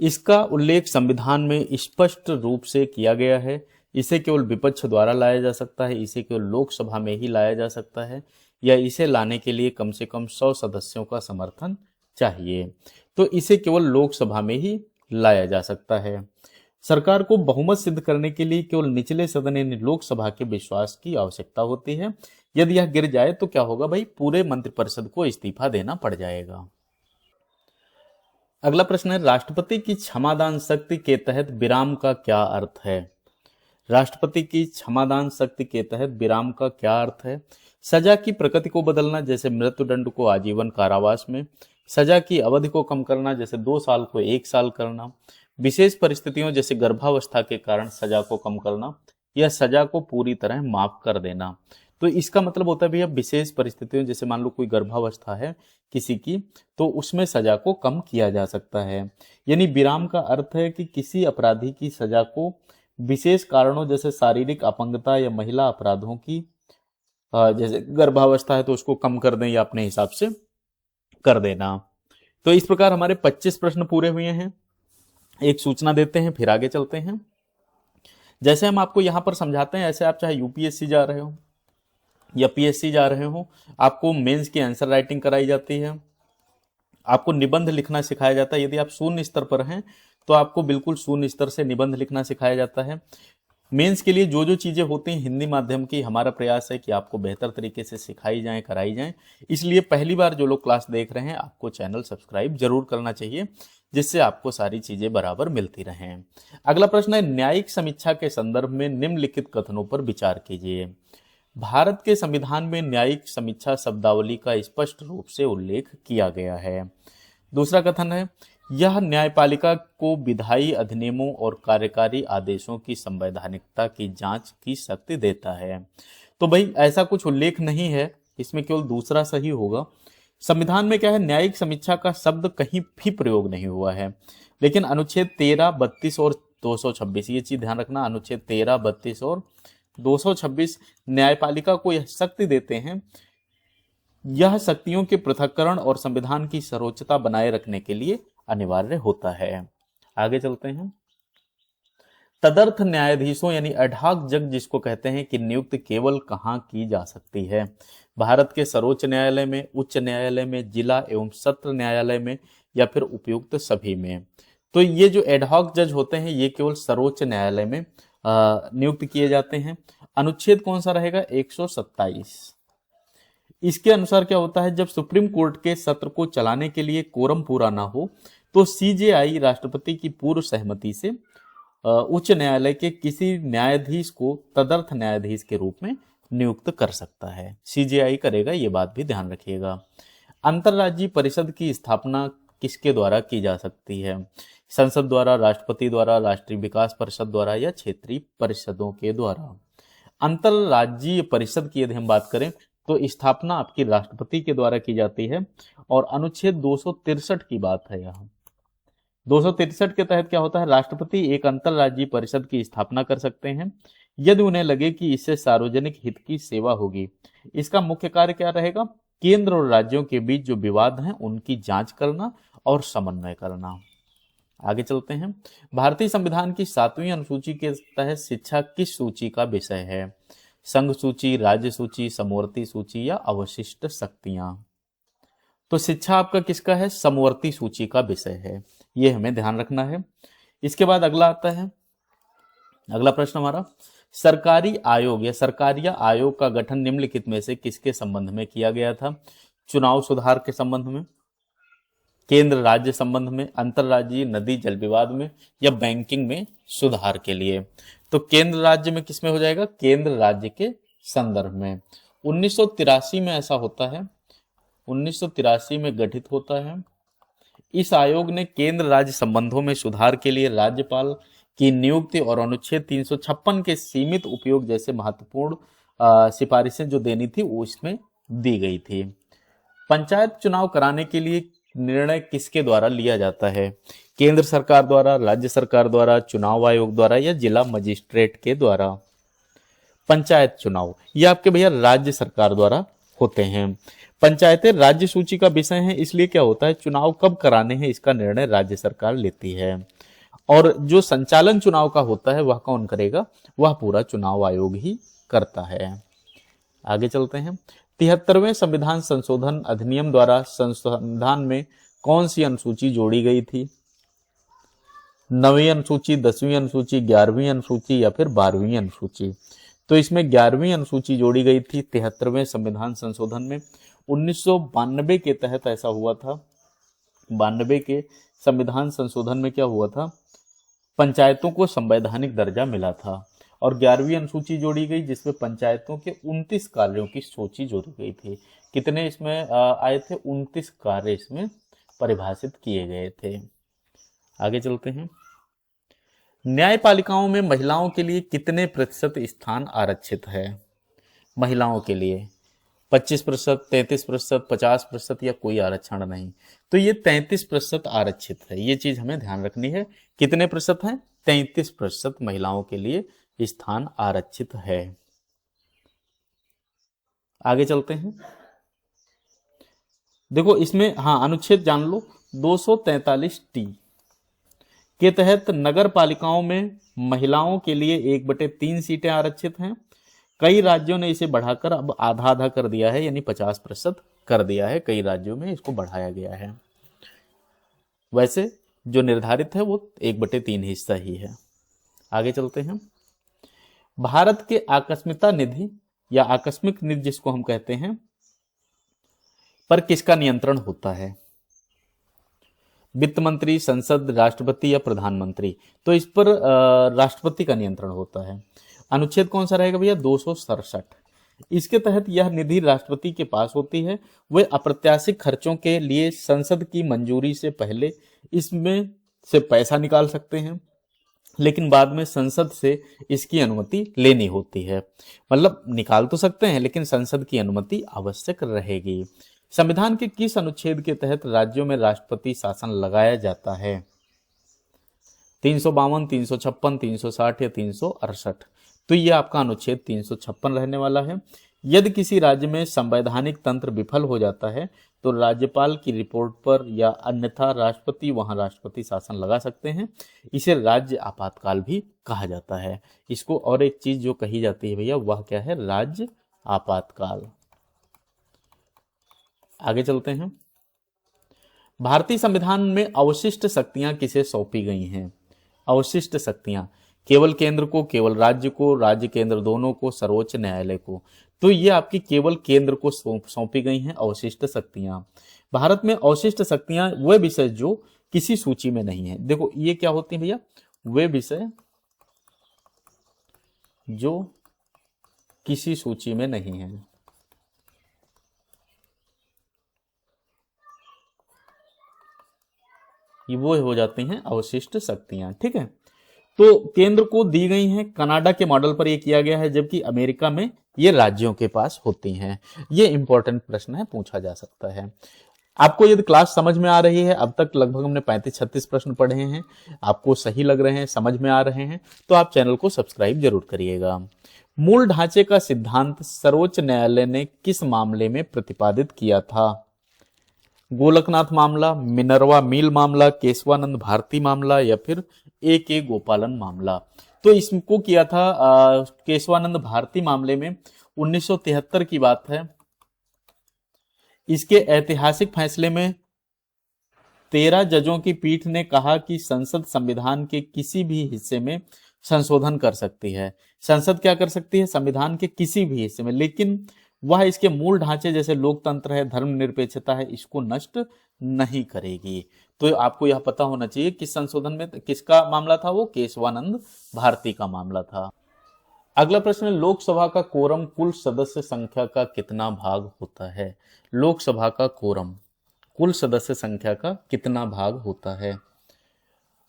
इसका उल्लेख संविधान में स्पष्ट रूप से किया गया है। इसे केवल विपक्ष द्वारा लाया जा सकता है, इसे केवल लोकसभा में ही लाया जा सकता है, या इसे लाने के लिए कम से कम 100 सदस्यों का समर्थन चाहिए। तो इसे केवल लोकसभा में ही लाया जा सकता है। सरकार को बहुमत सिद्ध करने के लिए केवल निचले सदन यानी लोकसभा के विश्वास की आवश्यकता होती है। यदि यह गिर जाए तो क्या होगा भाई? पूरे मंत्रिपरिषद को इस्तीफा देना पड़ जाएगा। अगला प्रश्न है, राष्ट्रपति की क्षमादान शक्ति के तहत विराम का क्या अर्थ है? राष्ट्रपति की क्षमादान शक्ति के तहत विराम का क्या अर्थ है? सजा की प्रकृति को बदलना, जैसे मृत्युदंड को आजीवन कारावास में। सजा की अवधि को कम करना, जैसे 2 साल को 1 साल करना। विशेष परिस्थितियों जैसे गर्भावस्था के कारण सजा को कम करना, या सजा को पूरी तरह माफ कर देना। तो इसका मतलब होता है भैया विशेष परिस्थितियों, जैसे मान लो कोई गर्भावस्था है किसी की, तो उसमें सजा को कम किया जा सकता है। यानी विराम का अर्थ है कि किसी अपराधी की सजा को विशेष कारणों जैसे शारीरिक अपंगता या महिला अपराधों की, जैसे गर्भावस्था है तो उसको कम कर दें या अपने हिसाब से कर देना। तो इस प्रकार हमारे 25 प्रश्न पूरे हुए हैं। एक सूचना देते हैं, फिर आगे चलते हैं। जैसे हम आपको यहां पर समझाते हैं, ऐसे आप चाहे यूपीएससी जा रहे हो या पीएससी जा रहे हो, आपको मेंस की आंसर राइटिंग कराई जाती है, आपको निबंध लिखना सिखाया जाता है। यदि आप शून्य स्तर पर हैं तो आपको बिल्कुल शून्य स्तर से निबंध लिखना सिखाया जाता है। मेंस के लिए जो जो चीजें होती हैं हिंदी माध्यम की, हमारा प्रयास है कि आपको बेहतर तरीके से सिखाई जाएं, कराई जाएं। इसलिए पहली बार जो लोग क्लास देख रहे हैं, आपको चैनल सब्सक्राइब जरूर करना चाहिए, जिससे आपको सारी चीजें बराबर मिलती रहें। अगला प्रश्न है, न्यायिक समीक्षा के संदर्भ में निम्नलिखित कथनों पर विचार कीजिए। भारत के संविधान में न्यायिक समीक्षा शब्दावली का स्पष्ट रूप से उल्लेख किया गया है। दूसरा कथन है, यह न्यायपालिका को विधायी अधिनियमों और कार्यकारी आदेशों की संवैधानिकता की जांच की शक्ति देता है। तो भाई ऐसा कुछ उल्लेख नहीं है, इसमें केवल दूसरा सही होगा। संविधान में क्या है, न्यायिक समीक्षा का शब्द कहीं भी प्रयोग नहीं हुआ है, लेकिन अनुच्छेद 13, 32 और 226, ये चीज ध्यान रखना, अनुच्छेद 13, 32 और 226 न्यायपालिका को यह शक्ति देते हैं। यह शक्तियों के पृथक्करण और संविधान की सर्वोच्चता बनाए रखने के लिए अनिवार्य होता है। आगे चलते हैं। तदर्थ न्यायाधीशों यानी एडहॉक जज जिसको कहते हैं कि नियुक्त केवल कहां की जा सकती है? भारत के सर्वोच्च न्यायालय में, उच्च न्यायालय में, जिला एवं सत्र न्यायालय में, या फिर उपयुक्त सभी में। तो ये जो एडहॉक जज होते हैं ये केवल सर्वोच्च न्यायालय में नियुक्त किए जाते हैं। अनुच्छेद कौन सा रहेगा? 127। इसके अनुसार क्या होता है, जब सुप्रीम कोर्ट के सत्र को चलाने के लिए कोरम पूरा ना हो तो सीजेआई राष्ट्रपति की पूर्व सहमति से उच्च न्यायालय के किसी न्यायाधीश को तदर्थ न्यायाधीश के रूप में नियुक्त कर सकता है। सीजेआई करेगा, ये बात भी ध्यान रखिएगा। अंतर्राज्यीय परिषद की स्थापना किसके द्वारा की जा सकती है? संसद द्वारा, राष्ट्रपति द्वारा, राष्ट्रीय विकास परिषद द्वारा या क्षेत्रीय परिषदों के द्वारा। अंतर्राज्यीय परिषद की यदि हम बात करें तो स्थापना आपकी राष्ट्रपति के द्वारा की जाती है। और अनुच्छेद 263 की बात है यहाँ। 263 के तहत क्या होता है? राष्ट्रपति एक अंतर्राज्यीय परिषद की स्थापना कर सकते हैं यदि उन्हें लगे कि इससे सार्वजनिक हित की सेवा होगी। इसका मुख्य कार्य क्या रहेगा? केंद्र और राज्यों के बीच जो विवाद हैं उनकी जांच करना और समन्वय करना। आगे चलते हैं। भारतीय संविधान की 7वीं अनुसूची के तहत शिक्षा किस सूची का विषय है? संघ सूची, राज्य सूची, समवर्ती सूची या अवशिष्ट शक्तियां? तो शिक्षा आपका किसका है? समवर्ती सूची का विषय है, ये हमें ध्यान रखना है। इसके बाद अगला आता है, अगला प्रश्न हमारा, सरकारी आयोग या सरकारिया आयोग का गठन निम्नलिखित में से किसके संबंध में किया गया था? चुनाव सुधार के संबंध में, केंद्र राज्य संबंध में, अंतर्राज्यीय नदी जल विवाद में या बैंकिंग में सुधार के लिए? तो केंद्र राज्य में किसमें हो जाएगा? केंद्र राज्य के संदर्भ में। 1983 में ऐसा होता है, 1983 में गठित होता है। इस आयोग ने केंद्र राज्य संबंधों में सुधार के लिए राज्यपाल की नियुक्ति और अनुच्छेद 356 के सीमित उपयोग जैसे महत्वपूर्ण सिफारिशें जो देनी थी वो इसमें दी गई थी। पंचायत चुनाव कराने के लिए निर्णय किसके द्वारा लिया जाता है? केंद्र सरकार द्वारा, राज्य सरकार द्वारा, चुनाव आयोग द्वारा या जिला मजिस्ट्रेट के द्वारा? पंचायत चुनाव ये आपके भैया राज्य सरकार द्वारा होते हैं। पंचायतें राज्य सूची का विषय है, इसलिए क्या होता है, चुनाव कब कराने हैं इसका निर्णय राज्य सरकार लेती है। और जो संचालन चुनाव का होता है वह कौन करेगा? वह पूरा चुनाव आयोग ही करता है। आगे चलते हैं। 73वें संविधान संशोधन अधिनियम द्वारा संविधान में कौन सी अनुसूची जोड़ी गई थी? 9वीं अनुसूची, 10वीं अनुसूची, 11वीं अनुसूची या फिर 12वीं अनुसूची? तो इसमें 11वीं अनुसूची जोड़ी गई थी 73वें संविधान संशोधन में। 1992 के तहत ऐसा हुआ था। 92 के संविधान संशोधन में क्या हुआ था? पंचायतों को संवैधानिक दर्जा मिला था और 11वीं अनुसूची जोड़ी गई जिसमें पंचायतों के 29 कार्यों की सूची जोड़ी गई थी। कितने इसमें आए थे? 29 कार्य इसमें परिभाषित किए गए थे। आगे चलते हैं। न्यायपालिकाओं में महिलाओं के लिए कितने प्रतिशत स्थान आरक्षित है? महिलाओं के लिए 25%, 33%, 50% या कोई आरक्षण नहीं? तो ये 33% आरक्षित है, ये चीज हमें ध्यान रखनी है। कितने प्रतिशत है? 33% महिलाओं के लिए स्थान आरक्षित है। आगे चलते हैं। देखो इसमें अनुच्छेद जान लो, 243T के तहत नगर पालिकाओं में महिलाओं के लिए 1/3 सीटें आरक्षित हैं। कई राज्यों ने इसे बढ़ाकर अब आधा आधा कर दिया है, यानी 50% कर दिया है। कई राज्यों में इसको बढ़ाया गया है। वैसे जो निर्धारित है वो 1/3 हिस्सा ही है। आगे चलते हैं। भारत के आकस्मिकता निधि या आकस्मिक निधि जिसको हम कहते हैं पर किसका नियंत्रण होता है? वित्त मंत्री, संसद, राष्ट्रपति या प्रधानमंत्री? तो इस पर राष्ट्रपति का नियंत्रण होता है। अनुच्छेद कौन सा रहेगा भैया? 267। इसके तहत यह निधि राष्ट्रपति के पास होती है। वे अप्रत्याशित खर्चों के लिए संसद की मंजूरी से पहले इसमें से पैसा निकाल सकते हैं, लेकिन बाद में संसद से इसकी अनुमति लेनी होती है। मतलब निकाल तो सकते हैं लेकिन संसद की अनुमति आवश्यक रहेगी। संविधान के किस अनुच्छेद के तहत राज्यों में राष्ट्रपति शासन लगाया जाता है? 352, 356, 360 या 368? तो ये आपका अनुच्छेद 356 रहने वाला है। यदि किसी राज्य में संवैधानिक तंत्र विफल हो जाता है तो राज्यपाल की रिपोर्ट पर या अन्यथा राष्ट्रपति वहां राष्ट्रपति शासन लगा सकते हैं। इसे राज्य आपातकाल भी कहा जाता है। इसको और एक चीज जो कही जाती है भैया वह क्या है? राज्य आपातकाल। आगे चलते हैं। भारतीय संविधान में अवशिष्ट शक्तियां किसे सौंपी गई हैं? अवशिष्ट शक्तियां केवल केंद्र को, केवल राज्य को, राज्य केंद्र दोनों को, सर्वोच्च न्यायालय को? तो ये आपकी केवल केंद्र को सौंपी गई हैं अवशिष्ट शक्तियां। भारत में अवशिष्ट शक्तियां वे विषय जो किसी सूची में नहीं है। देखो ये क्या होती है भैया? वे विषय जो किसी सूची में नहीं है। ये वो हो जाती हैं अवशिष्ट शक्तियां। ठीक है, तो केंद्र को दी गई हैं, कनाडा के मॉडल पर ये किया गया है, जबकि अमेरिका में ये राज्यों के पास होती हैं। ये इंपॉर्टेंट प्रश्न है, पूछा जा सकता है। आपको यदि क्लास समझ में आ रही है, अब तक लगभग हमने 35-36 प्रश्न पढ़े हैं, आपको सही लग रहे हैं, समझ में आ रहे हैं, तो आप चैनल को सब्सक्राइब जरूर करिएगा। मूल ढांचे का सिद्धांत सर्वोच्च न्यायालय ने किस मामले में प्रतिपादित किया था? गोलकनाथ मामला, मिनर्वा मिल मामला, केशवानंद भारती मामला, या फिर ए गोपालन मामला? तो इसको किया था केशवानंद भारती मामले में 1973 की बात है। इसके ऐतिहासिक फैसले में 13 जजों की पीठ ने कहा कि संसद संविधान के किसी भी हिस्से में संशोधन कर सकती है। संसद क्या कर सकती है? संविधान के किसी भी हिस्से में, लेकिन वह इसके मूल ढांचे जैसे लोकतंत्र है, धर्मनिरपेक्षता है, इसको नष्ट नहीं करेगी। तो आपको यह पता होना चाहिए कि संशोधन में किसका मामला था? वो केशवानंद भारती का मामला था। अगला प्रश्न है, लोकसभा का कोरम कुल सदस्य संख्या का कितना भाग होता है? लोकसभा का कोरम कुल सदस्य संख्या का कितना भाग होता है?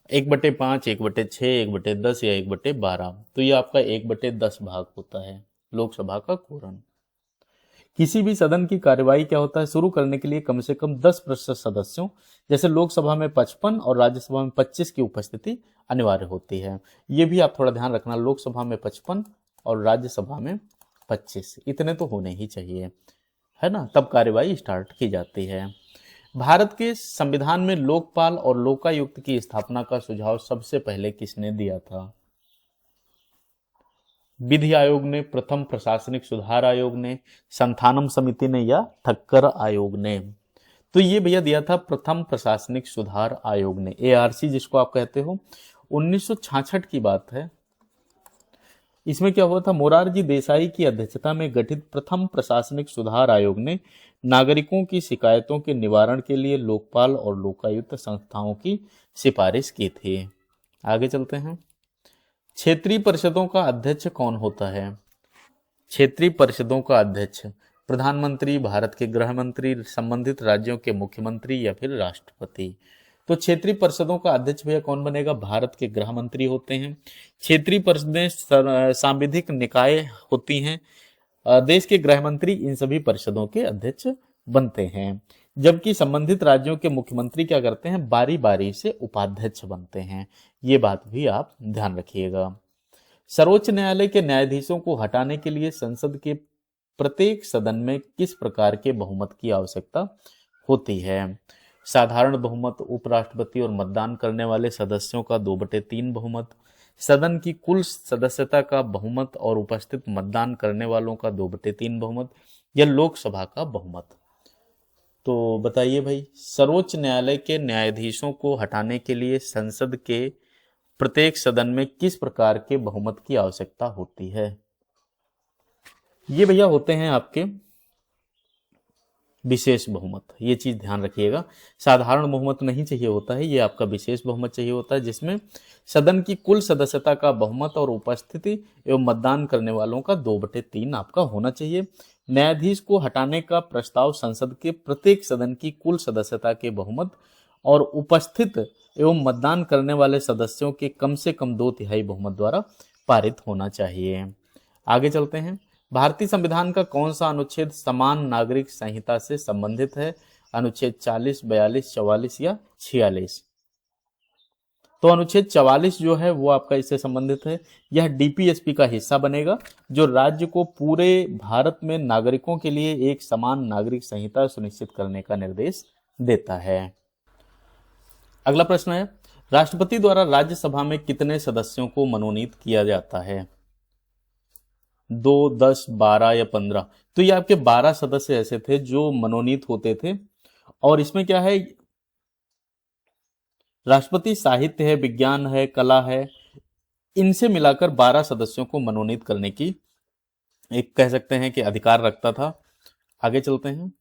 1/5, 1/6, 1/10 या 1/12? तो ये आपका 1/10 भाग होता है लोकसभा का कोरम। किसी भी सदन की कार्यवाही क्या होता है? शुरू करने के लिए कम से कम 10% सदस्यों, जैसे लोकसभा में 55 और राज्यसभा में 25 की उपस्थिति अनिवार्य होती है। ये भी आप थोड़ा ध्यान रखना, लोकसभा में 55 और राज्यसभा में 25, इतने तो होने ही चाहिए, है ना, तब कार्यवाही स्टार्ट की जाती है। भारत के संविधान में लोकपाल और लोकायुक्त की स्थापना का सुझाव सबसे पहले किसने दिया था? विधि आयोग ने, प्रथम प्रशासनिक सुधार आयोग ने, संथानम समिति ने, या ठक्कर आयोग ने? तो ये भैया दिया था प्रथम प्रशासनिक सुधार आयोग ने, एआरसी जिसको आप कहते हो। 1966 की बात है। इसमें क्या हुआ था? मोरारजी देसाई की अध्यक्षता में गठित प्रथम प्रशासनिक सुधार आयोग ने नागरिकों की शिकायतों के निवारण के लिए लोकपाल और लोकायुक्त संस्थाओं की सिफारिश की थी। आगे चलते हैं। क्षेत्रीय परिषदों का अध्यक्ष कौन होता है? क्षेत्रीय परिषदों का अध्यक्ष प्रधानमंत्री, भारत के गृह मंत्री, संबंधित राज्यों के मुख्यमंत्री, या फिर राष्ट्रपति? तो क्षेत्रीय परिषदों का अध्यक्ष भैया कौन बनेगा? भारत के गृह मंत्री होते हैं। क्षेत्रीय परिषदें सांविधिक निकाय होती हैं। देश के गृह मंत्री इन सभी परिषदों के अध्यक्ष बनते हैं, जबकि संबंधित राज्यों के मुख्यमंत्री क्या करते हैं? बारी बारी से उपाध्यक्ष बनते हैं। ये बात भी आप ध्यान रखिएगा। सर्वोच्च न्यायालय के न्यायाधीशों को हटाने के लिए संसद के प्रत्येक सदन में किस प्रकार के बहुमत की आवश्यकता होती है? साधारण बहुमत, उपराष्ट्रपति और मतदान करने वाले सदस्यों का 2/3 बहुमत, सदन की कुल सदस्यता का बहुमत और उपस्थित मतदान करने वालों का 2/3 बहुमत, या लोकसभा का बहुमत? तो बताइए भाई, सर्वोच्च न्यायालय के न्यायाधीशों को हटाने के लिए संसद के प्रत्येक सदन में किस प्रकार के बहुमत की आवश्यकता होती है? ये भैया होते हैं आपके विशेष बहुमत। ये चीज ध्यान रखिएगा, साधारण बहुमत नहीं चाहिए होता है, ये आपका विशेष बहुमत चाहिए होता है, जिसमें सदन की कुल सदस्यता का बहुमत और उपस्थिति एवं मतदान करने वालों का 2/3 आपका होना चाहिए। न्यायाधीश को हटाने का प्रस्ताव संसद के प्रत्येक सदन की कुल सदस्यता के बहुमत और उपस्थित एवं मतदान करने वाले सदस्यों के कम से कम 2/3 बहुमत द्वारा पारित होना चाहिए। आगे चलते हैं। भारतीय संविधान का कौन सा अनुच्छेद समान नागरिक संहिता से संबंधित है? अनुच्छेद 40, 42, 44 या 46? तो अनुच्छेद 44 जो है वो आपका इससे संबंधित है। यह डीपीएसपी का हिस्सा बनेगा, जो राज्य को पूरे भारत में नागरिकों के लिए एक समान नागरिक संहिता सुनिश्चित करने का निर्देश देता है। अगला प्रश्न है, राष्ट्रपति द्वारा राज्यसभा में कितने सदस्यों को मनोनीत किया जाता है? 2, 10, 12 या 15? तो ये आपके 12 सदस्य ऐसे थे जो मनोनीत होते थे। और इसमें क्या है, राष्ट्रपति साहित्य है, विज्ञान है, कला है, इनसे मिलाकर 12 सदस्यों को मनोनीत करने की एक कह सकते हैं कि अधिकार रखता था। आगे चलते हैं।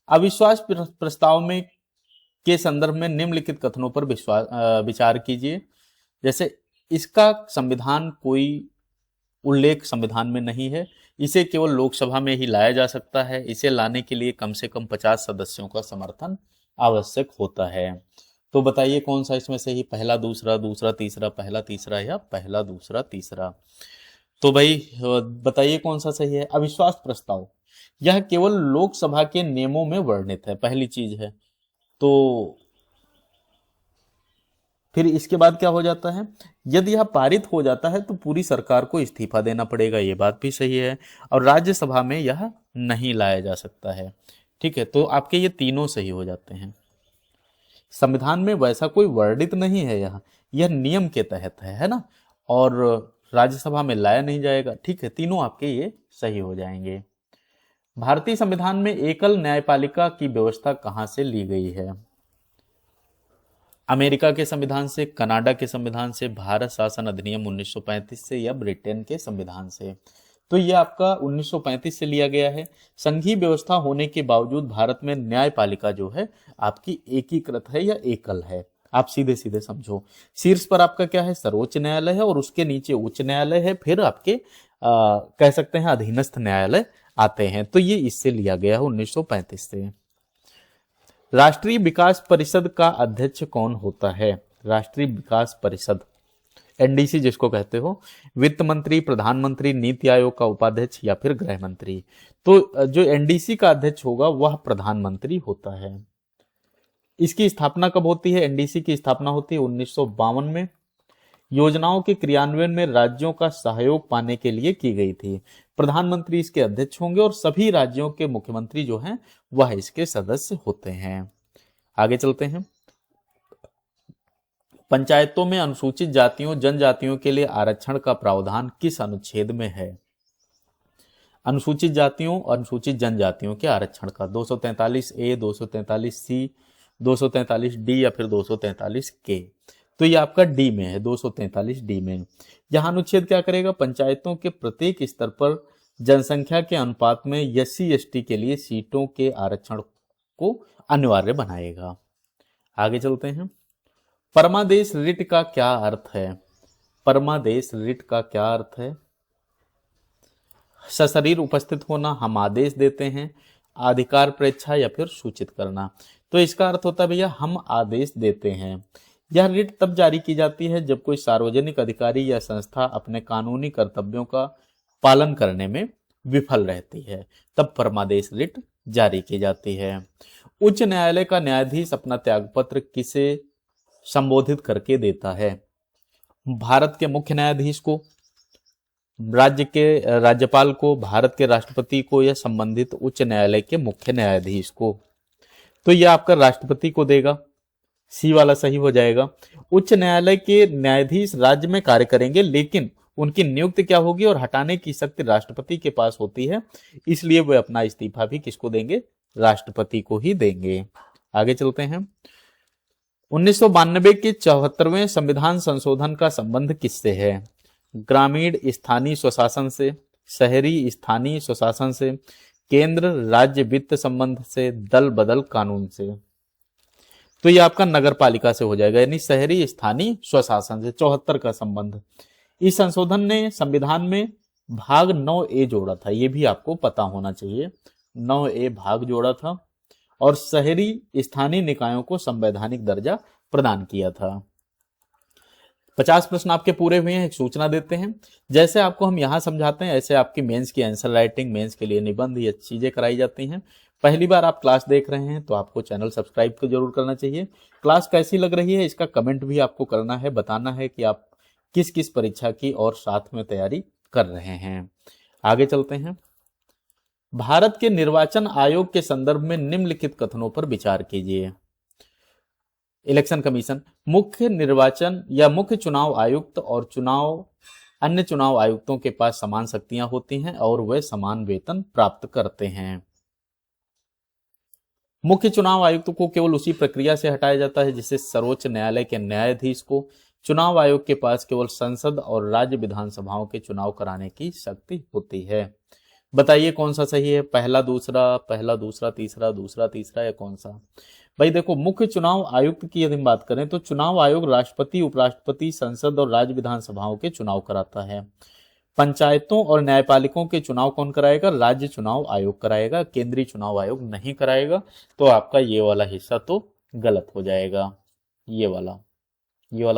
अविश्वास प्रस्ताव में के संदर्भ में निम्नलिखित कथनों पर विचार कीजिए। जैसे इसका संविधान कोई उल्लेख संविधान में नहीं है। इसे केवल लोकसभा में ही लाया जा सकता है। इसे लाने के लिए कम से कम 50 सदस्यों का समर्थन आवश्यक होता है। तो बताइए कौन सा इसमें सही, पहला दूसरा, दूसरा तीसरा, पहला तीसरा या पहला दूसरा तीसरा। तो भाई बताइए कौन सा सही है। अविश्वास प्रस्ताव यह केवल लोकसभा के नियमों में वर्णित है, पहली चीज है। तो फिर इसके बाद क्या हो जाता है, यदि यह पारित हो जाता है तो पूरी सरकार को इस्तीफा देना पड़ेगा, ये बात भी सही है। और राज्यसभा में यह नहीं लाया जा सकता है। ठीक है, तो आपके ये तीनों सही हो जाते हैं। संविधान में वैसा कोई वर्णित नहीं है, यह नियम के तहत है ना, और राज्यसभा में लाया नहीं जाएगा। ठीक है, तीनों आपके ये सही हो जाएंगे। भारतीय संविधान में एकल न्यायपालिका की व्यवस्था कहां से ली गई है? अमेरिका के संविधान से, कनाडा के संविधान से, भारत शासन अधिनियम 1935 से या ब्रिटेन के संविधान से? तो ये आपका 1935 से लिया गया है। संघीय व्यवस्था होने के बावजूद भारत में न्यायपालिका जो है आपकी एकीकृत है या एकल है। आप सीधे सीधे समझो, शीर्ष पर आपका क्या है, सर्वोच्च न्यायालय है, और उसके नीचे उच्च न्यायालय है, फिर आपके कह सकते हैं अधीनस्थ न्यायालय आते हैं। तो ये इससे लिया गया है 1935 से। राष्ट्रीय विकास परिषद का अध्यक्ष कौन होता है? राष्ट्रीय विकास परिषद, एनडीसी जिसको कहते हो, वित्त मंत्री, प्रधानमंत्री, नीति आयोग का उपाध्यक्ष या फिर गृह मंत्री। तो जो एनडीसी का अध्यक्ष होगा वह प्रधानमंत्री होता है। इसकी स्थापना कब होती है? एनडीसी की स्थापना होती है 1952 में। योजनाओं के क्रियान्वयन में राज्यों का सहयोग पाने के लिए की गई थी। प्रधानमंत्री इसके अध्यक्ष होंगे और सभी राज्यों के मुख्यमंत्री जो हैं वह इसके सदस्य होते हैं। आगे चलते हैं। पंचायतों में अनुसूचित जातियों जनजातियों के लिए आरक्षण का प्रावधान किस अनुच्छेद में है? अनुसूचित जातियों और अनुसूचित जनजातियों के आरक्षण का 243A, 243C, 243D या फिर 243K। तो ये आपका डी में है, 243D में। यह अनुच्छेद क्या करेगा, पंचायतों के प्रत्येक स्तर पर जनसंख्या के अनुपात में SC/ST के लिए सीटों के आरक्षण को अनिवार्य बनाएगा। आगे चलते हैं। परमादेश रिट का क्या अर्थ है? परमादेश रिट का क्या अर्थ है? सशरीर उपस्थित होना, हम आदेश देते हैं, अधिकार परीक्षा या फिर सूचित करना। तो इसका अर्थ होता है भैया हम आदेश देते हैं। यह रिट तब जारी की जाती है जब कोई सार्वजनिक अधिकारी या संस्था अपने कानूनी कर्तव्यों का पालन करने में विफल रहती है, तब परमादेश रिट जारी की जाती है। उच्च न्यायालय का न्यायाधीश अपना त्यागपत्र किसे संबोधित करके देता है? भारत के मुख्य न्यायाधीश को, राज्य के राज्यपाल को, भारत के राष्ट्रपति को या संबंधित उच्च न्यायालय के मुख्य न्यायाधीश को। तो यह आपका राष्ट्रपति को देगा, सी वाला सही हो जाएगा। उच्च न्यायालय के न्यायाधीश राज्य में कार्य करेंगे, लेकिन उनकी नियुक्ति क्या होगी और हटाने की शक्ति राष्ट्रपति के पास होती है, इसलिए वे अपना इस्तीफा भी किसको देंगे? राष्ट्रपति को ही देंगे। आगे चलते हैं। 1992 के 74वें संविधान संशोधन का संबंध किससे है? ग्रामीण स्थानीय स्वशासन से, शहरी स्थानीय स्वशासन से, केंद्र राज्य वित्त संबंध से, दल बदल कानून से। तो ये आपका नगर पालिका से हो जाएगा, यानी शहरी स्थानीय स्वशासन से 74 का संबंध। इस संशोधन ने संविधान में भाग 9A जोड़ा था, ये भी आपको पता होना चाहिए। 9A भाग जोड़ा था और शहरी स्थानीय निकायों को संवैधानिक दर्जा प्रदान किया था। 50 प्रश्न आपके पूरे हुए हैं। एक सूचना देते हैं, जैसे आपको हम यहाँ समझाते हैं ऐसे आपकी मेंस की आंसर राइटिंग, मेंस के लिए निबंध, ये चीजें कराई जाती हैं। पहली बार आप क्लास देख रहे हैं तो आपको चैनल सब्सक्राइब को जरूर करना चाहिए। क्लास कैसी लग रही है इसका कमेंट भी आपको करना है, बताना है कि आप किस किस परीक्षा की और साथ में तैयारी कर रहे हैं। आगे चलते हैं। भारत के निर्वाचन आयोग के संदर्भ में निम्नलिखित कथनों पर विचार कीजिए। इलेक्शन कमीशन मुख्य निर्वाचन या मुख्य चुनाव आयुक्त और अन्य चुनाव आयुक्तों के पास समान शक्तियां होती हैं और वे समान वेतन प्राप्त करते हैं। मुख्य चुनाव आयुक्त को केवल उसी प्रक्रिया से हटाया जाता है जिससे सर्वोच्च न्यायालय के न्यायाधीश को चुनाव आयोग के पास केवल संसद और राज्य विधानसभाओं के चुनाव कराने की शक्ति होती है। बताइए कौन सा सही है, पहला दूसरा तीसरा, दूसरा तीसरा या कौन सा? भाई देखो, मुख्य चुनाव आयुक्त की यदि हम बात करें तो चुनाव आयोग राष्ट्रपति, उपराष्ट्रपति, संसद और राज्य विधानसभाओं के चुनाव कराता है। पंचायतों और न्यायपालिकों के चुनाव कौन कराएगा? राज्य चुनाव आयोग कराएगा, केंद्रीय चुनाव आयोग नहीं कराएगा। तो आपका ये वाला हिस्सा तो गलत हो जाएगा, ये वाला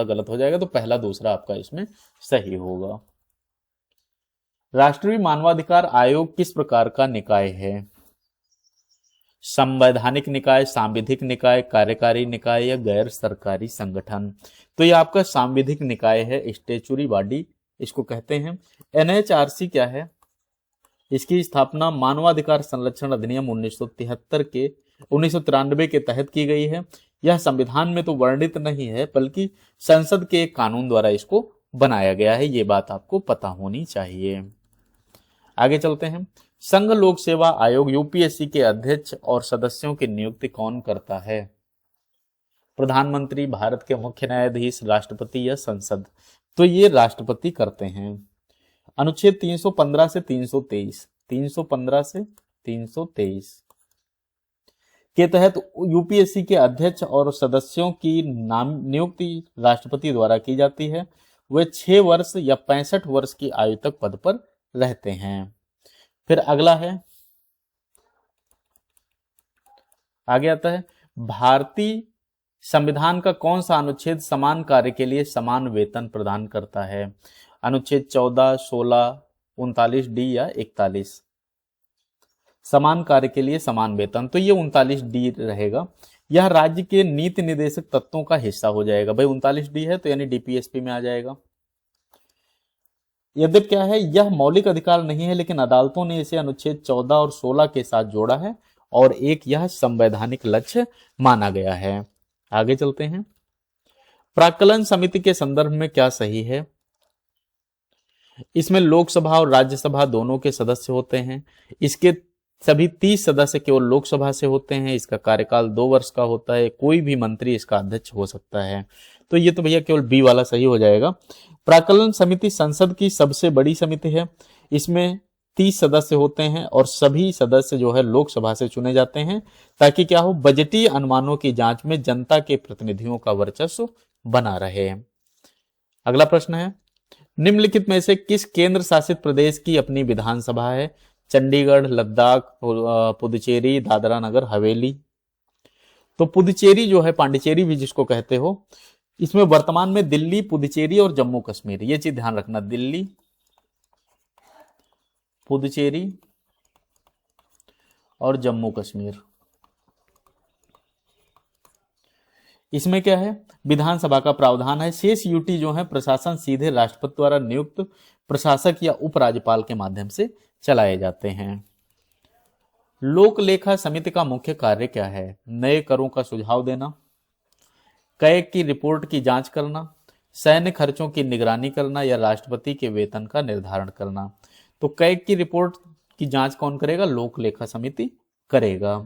गलत हो जाएगा। तो पहला दूसरा आपका इसमें सही होगा। राष्ट्रीय मानवाधिकार आयोग किस प्रकार का निकाय है? संवैधानिक निकाय, सांविधिक निकाय, कार्यकारी निकाय या गैर सरकारी संगठन? तो ये आपका सांविधिक निकाय है, स्टैच्यूटरी बॉडी इसको कहते हैं। एनएचआरसी क्या है? इसकी स्थापना मानवाधिकार संरक्षण अधिनियम 1993 के तहत की गई है। यह संविधान में तो वर्णित नहीं है, बल्कि संसद के एक कानून द्वारा इसको बनाया गया है। ये बात आपको पता होनी चाहिए। आगे चलते हैं। संघ लोक सेवा आयोग यूपीएससी के अध्यक्ष और सदस्यों की नियुक्ति कौन करता है? प्रधानमंत्री, भारत के मुख्य न्यायाधीश, राष्ट्रपति या संसद? तो ये राष्ट्रपति करते हैं। अनुच्छेद 315 से 323, 315 से 323 के तहत यूपीएससी के अध्यक्ष और सदस्यों की नियुक्ति राष्ट्रपति द्वारा की जाती है। वे 6 वर्ष या 65 वर्ष की आयु तक पद पर रहते हैं। फिर अगला है, आगे आता है, भारतीय संविधान का कौन सा अनुच्छेद समान कार्य के लिए समान वेतन प्रदान करता है? अनुच्छेद 14, 16, 39 डी या 41? समान कार्य के लिए समान वेतन, तो ये 39 डी रहेगा। यह राज्य के नीति निर्देशक तत्वों का हिस्सा हो जाएगा। भाई 39 डी है तो यानी डीपीएसपी में आ जाएगा। यद्यपि क्या है, यह मौलिक अधिकार नहीं है, लेकिन अदालतों ने इसे अनुच्छेद 14 और 16 के साथ जोड़ा है और एक यह संवैधानिक लक्ष्य माना गया है। आगे चलते हैं। प्राक्कलन समिति के संदर्भ में क्या सही है? इसमें लोकसभा और राज्यसभा दोनों के सदस्य होते हैं। इसके सभी 30 सदस्य केवल लोकसभा से होते हैं। इसका कार्यकाल 2 वर्ष का होता है। कोई भी मंत्री इसका अध्यक्ष हो सकता है। तो ये तो भैया केवल बी वाला सही हो जाएगा। प्राक्कलन समिति संसद की सबसे बड़ी समिति है। इसमें 30 सदस्य होते हैं और सभी सदस्य जो है लोकसभा से चुने जाते हैं, ताकि क्या हो, बजटीय अनुमानों की जांच में जनता के प्रतिनिधियों का वर्चस्व बना रहे। अगला प्रश्न है, निम्नलिखित में से किस केंद्र शासित प्रदेश की अपनी विधानसभा है? चंडीगढ़, लद्दाख, पुदुचेरी, दादरा नगर हवेली? तो पुदुचेरी जो है, पांडिचेरी भी जिसको कहते हो, इसमें वर्तमान में दिल्ली, पुदुचेरी और जम्मू कश्मीर, ये चीज ध्यान रखना, दिल्ली, पुदुचेरी और जम्मू कश्मीर। इसमें क्या है, विधानसभा का प्रावधान है। शेष यूटी जो है प्रशासन सीधे राष्ट्रपति द्वारा नियुक्त प्रशासक या उपराज्यपाल के माध्यम से चलाए जाते हैं। लोक लेखा समिति का मुख्य कार्य क्या है? नए करों का सुझाव देना, कैग की रिपोर्ट की जांच करना, सैन्य खर्चों की निगरानी करना या राष्ट्रपति के वेतन का निर्धारण करना। तो कैग की रिपोर्ट की जांच कौन करेगा? लोक लेखा समिति करेगा।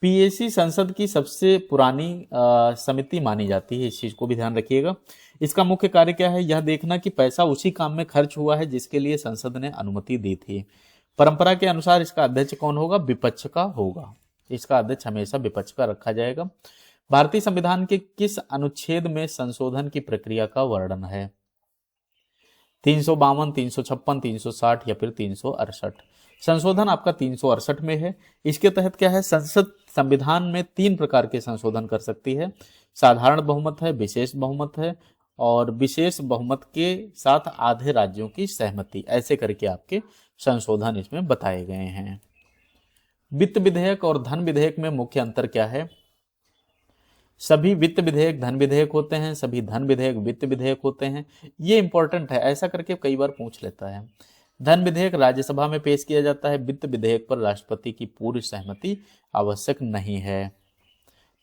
पीएसी संसद की सबसे पुरानी समिति मानी जाती है, इस चीज को भी ध्यान रखिएगा। इसका मुख्य कार्य क्या है? यह देखना कि पैसा उसी काम में खर्च हुआ है जिसके लिए संसद ने अनुमति दी थी। परंपरा के अनुसार इसका अध्यक्ष कौन होगा? विपक्ष का होगा। इसका अध्यक्ष हमेशा विपक्ष का रखा जाएगा। भारतीय संविधान के किस अनुच्छेद में संशोधन की प्रक्रिया का वर्णन है? 352, 356, 360 या फिर 368? संशोधन आपका 368 में है। इसके तहत क्या है, संसद संविधान में 3 प्रकार के संशोधन कर सकती है। साधारण बहुमत है, विशेष बहुमत है और विशेष बहुमत के साथ आधे राज्यों की सहमति, ऐसे करके आपके संशोधन इसमें बताए गए हैं। वित्त विधेयक और धन विधेयक में मुख्य अंतर क्या है? सभी वित्त विधेयक धन विधेयक होते हैं, सभी धन विधेयक वित्त विधेयक होते हैं। ये इंपॉर्टेंट है, ऐसा करके कई बार पूछ लेता है। धन विधेयक राज्यसभा में पेश किया जाता है। वित्त विधेयक पर राष्ट्रपति की पूरी सहमति आवश्यक नहीं है।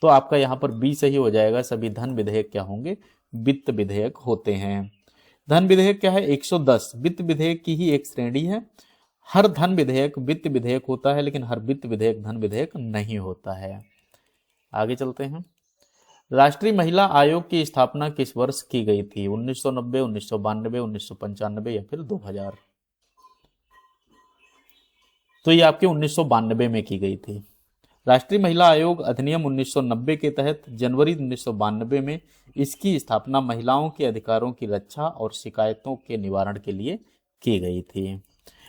तो आपका यहाँ पर बी सही हो जाएगा। सभी धन विधेयक क्या होंगे? वित्त विधेयक होते हैं। धन विधेयक क्या है? 110 वित्त विधेयक की ही एक श्रेणी है। हर धन विधेयक वित्त विधेयक होता है, लेकिन हर वित्त विधेयक धन विधेयक नहीं होता है। आगे चलते हैं। राष्ट्रीय महिला आयोग की स्थापना किस वर्ष की गई थी? 1990, 1992, 1995 या फिर 2000? तो ये आपके 1992 में की गई थी। राष्ट्रीय महिला आयोग अधिनियम 1990 के तहत जनवरी 1992 में इसकी स्थापना महिलाओं के अधिकारों की रक्षा और शिकायतों के निवारण के लिए की गई थी।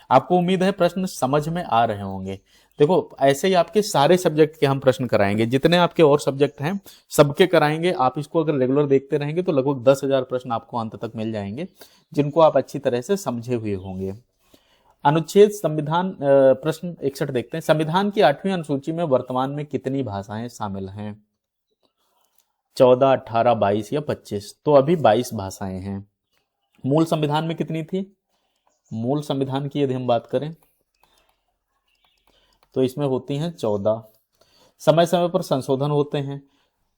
आपको उम्मीद है प्रश्न समझ में आ रहे होंगे। देखो ऐसे ही आपके सारे सब्जेक्ट के हम प्रश्न कराएंगे, जितने आपके और सब्जेक्ट हैं सबके कराएंगे। आप इसको अगर रेगुलर देखते रहेंगे तो लगभग 10,000 प्रश्न आपको अंत तक मिल जाएंगे, जिनको आप अच्छी तरह से समझे हुए होंगे। अनुच्छेद संविधान प्रश्न 61 देखते हैं। संविधान की 8वीं अनुसूची में वर्तमान में कितनी भाषाएं शामिल हैं? 14, 18, 22 या 25? तो अभी 22 भाषाएं हैं। मूल संविधान में कितनी थी? मूल संविधान की यदि हम बात करें तो इसमें होती हैं 14। समय समय पर संशोधन होते हैं।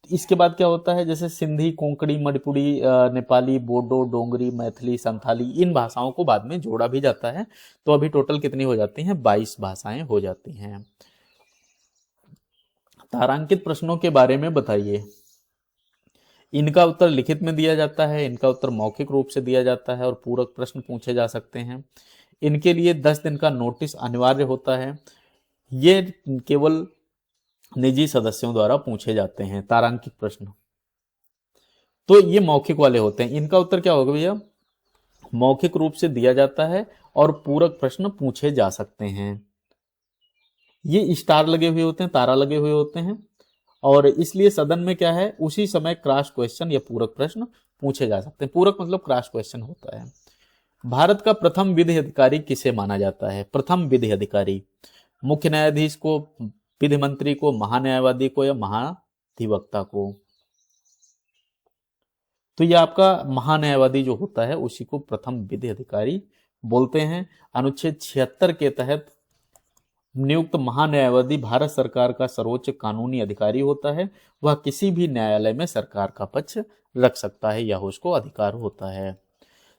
इसके बाद क्या होता है, जैसे सिंधी, कोंकणी, मणिपुरी, नेपाली, बोडो, डोंगरी, मैथिली, संथाली, इन भाषाओं को बाद में जोड़ा भी जाता है। तो अभी टोटल कितनी हो जाती हैं? 22 भाषाएं हो जाती हैं। तारांकित प्रश्नों के बारे में बताइए। इनका उत्तर लिखित में दिया जाता है, इनका उत्तर मौखिक रूप से दिया जाता है और पूरक प्रश्न पूछे जा सकते हैं। इनके लिए 10 दिन का नोटिस अनिवार्य होता है। ये केवल निजी सदस्यों द्वारा पूछे जाते हैं तारांकित प्रश्न। तो ये मौखिक वाले होते हैं। इनका उत्तर क्या होगा भैया? मौखिक रूप से दिया जाता है और पूरक प्रश्न पूछे जा सकते हैं। ये स्टार लगे हुए होते हैं, तारा लगे हुए होते हैं, और इसलिए सदन में क्या है, उसी समय क्रॉस क्वेश्चन या पूरक प्रश्न पूछे जा सकते हैं। पूरक मतलब क्रॉस क्वेश्चन होता है। भारत का प्रथम विधि अधिकारी किसे माना जाता है? प्रथम विधि अधिकारी मुख्य न्यायाधीश को, विधि मंत्री को, महान्यायवादी को या महाधिवक्ता को? तो ये आपका महान्यायवादी जो होता है उसी को प्रथम विधि अधिकारी बोलते हैं। अनुच्छेद 76 के तहत नियुक्त महान्यायवादी भारत सरकार का सर्वोच्च कानूनी अधिकारी होता है। वह किसी भी न्यायालय में सरकार का पक्ष रख सकता है, यह उसको अधिकार होता है।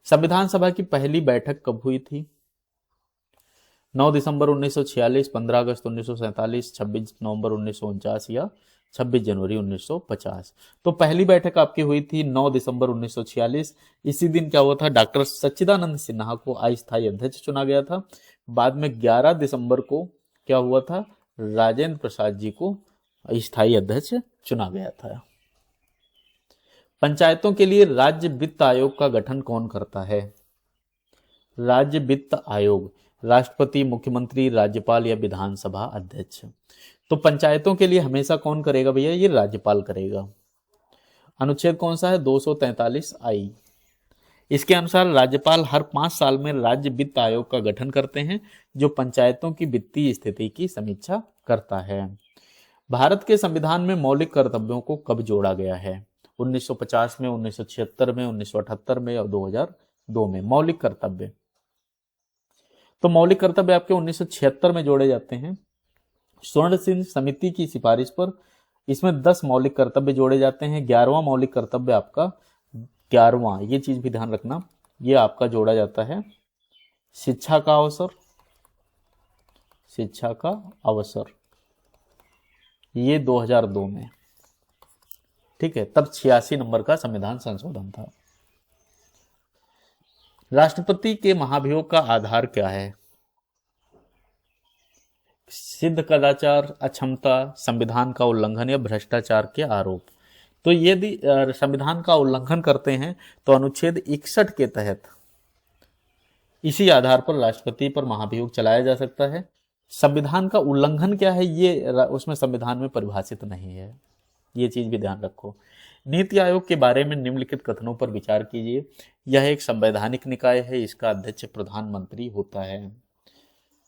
संविधान सभा की पहली बैठक कब हुई थी? 9 दिसंबर 1946, 15 अगस्त 1947, 26 नवंबर 1949 या 26 जनवरी 1950? तो पहली बैठक आपकी हुई थी 9 दिसंबर 1946। इसी दिन क्या हुआ था, डॉक्टर सच्चिदानंद सिन्हा को अस्थायी अध्यक्ष चुना गया था। बाद में 11 दिसंबर को क्या हुआ था, राजेंद्र प्रसाद जी को स्थायी अध्यक्ष चुना गया था। पंचायतों के लिए राज्य वित्त आयोग का गठन कौन करता है? राज्य वित्त आयोग राष्ट्रपति, मुख्यमंत्री, राज्यपाल या विधानसभा अध्यक्ष? तो पंचायतों के लिए हमेशा कौन करेगा भैया? ये राज्यपाल करेगा। अनुच्छेद कौन सा है? 243I। इसके अनुसार राज्यपाल हर 5 साल में राज्य वित्त आयोग का गठन करते हैं, जो पंचायतों की वित्तीय स्थिति की समीक्षा करता है। भारत के संविधान में मौलिक कर्तव्यों को कब जोड़ा गया है? 1950 में, 1976 में, 1978 में और 2002 में? मौलिक कर्तव्य, तो मौलिक कर्तव्य आपके 1976 में जोड़े जाते हैं। स्वर्ण सिंह समिति की सिफारिश पर इसमें 10 मौलिक कर्तव्य जोड़े जाते हैं। 11वां मौलिक कर्तव्य आपका 11वां, ये चीज भी ध्यान रखना, ये आपका जोड़ा जाता है शिक्षा का अवसर। शिक्षा का अवसर ये 2002 में, ठीक है। तब 86 नंबर का संविधान संशोधन था। राष्ट्रपति के महाभियोग का आधार क्या है? सिद्ध कदाचार, अक्षमता, संविधान का उल्लंघन या भ्रष्टाचार के आरोप? तो यदि संविधान का उल्लंघन करते हैं तो अनुच्छेद 61 के तहत इसी आधार पर राष्ट्रपति पर महाभियोग चलाया जा सकता है। संविधान का उल्लंघन क्या है ये उसमें संविधान में परिभाषित नहीं है, ये चीज भी ध्यान रखो। नीति आयोग के बारे में निम्नलिखित कथनों पर विचार कीजिए। यह एक संवैधानिक निकाय है, इसका अध्यक्ष प्रधानमंत्री होता है।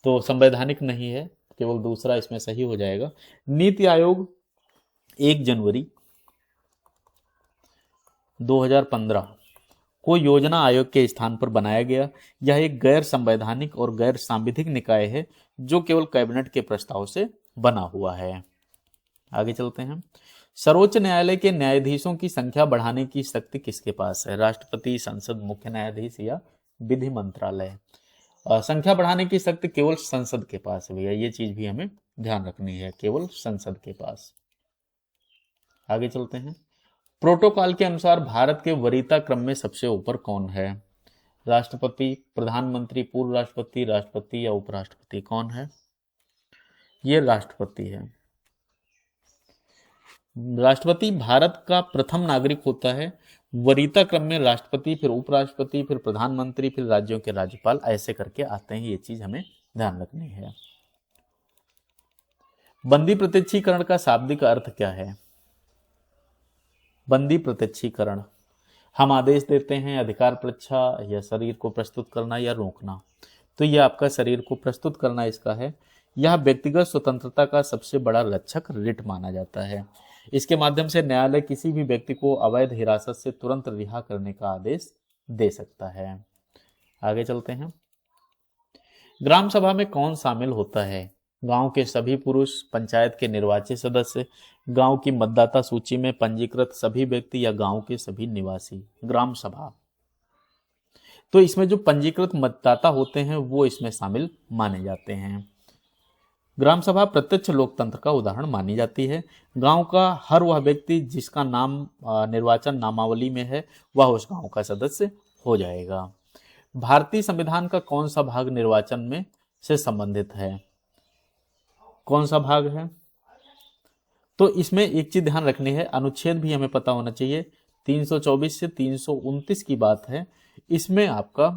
तो संवैधानिक नहीं है, केवल दूसरा इसमें सही हो जाएगा। नीति आयोग 1 जनवरी 2015 को योजना आयोग के स्थान पर बनाया गया। यह एक गैर संवैधानिक और गैर सांविधिक निकाय है जो केवल कैबिनेट के प्रस्ताव से बना हुआ है। आगे चलते हैं। सर्वोच्च न्यायालय के न्यायाधीशों की संख्या बढ़ाने की शक्ति किसके पास है? राष्ट्रपति, संसद, मुख्य न्यायाधीश या विधि मंत्रालय? संख्या बढ़ाने की शक्ति केवल संसद के पास है भैया, ये चीज भी हमें ध्यान रखनी है, केवल संसद के पास। आगे चलते हैं। प्रोटोकॉल के अनुसार भारत के वरीयता क्रम में सबसे ऊपर कौन है? राष्ट्रपति, प्रधानमंत्री, पूर्व राष्ट्रपति, राष्ट्रपति या उपराष्ट्रपति? कौन है? ये राष्ट्रपति है। राष्ट्रपति भारत का प्रथम नागरिक होता है। वरीयता क्रम में राष्ट्रपति, फिर उपराष्ट्रपति, फिर प्रधानमंत्री, फिर राज्यों के राज्यपाल, ऐसे करके आते हैं। ये चीज हमें ध्यान रखनी है। बंदी प्रत्यक्षीकरण का शाब्दिक अर्थ क्या है? बंदी प्रत्यक्षीकरण, हम आदेश देते हैं, अधिकार परीक्षा, या शरीर को प्रस्तुत करना या रोकना। तो यह आपका शरीर को प्रस्तुत करना इसका है। यह व्यक्तिगत स्वतंत्रता का सबसे बड़ा रक्षक रिट माना जाता है। इसके माध्यम से न्यायालय किसी भी व्यक्ति को अवैध हिरासत से तुरंत रिहा करने का आदेश दे सकता है। आगे चलते हैं। ग्राम सभा में कौन शामिल होता है? गांव के सभी पुरुष, पंचायत के निर्वाचित सदस्य, गांव की मतदाता सूची में पंजीकृत सभी व्यक्ति, या गांव के सभी निवासी। ग्राम सभा, तो इसमें जो पंजीकृत मतदाता होते हैं वो इसमें शामिल माने जाते हैं। ग्राम सभा प्रत्यक्ष लोकतंत्र का उदाहरण मानी जाती है। गांव का हर वह व्यक्ति जिसका नाम निर्वाचन नामावली में है, वह उस गांव का सदस्य हो जाएगा। भारतीय संविधान का कौन सा भाग निर्वाचन में से संबंधित है? कौन सा भाग है? तो इसमें एक चीज ध्यान रखनी है, अनुच्छेद भी हमें पता होना चाहिए। 324 से 329 की बात है। इसमें आपका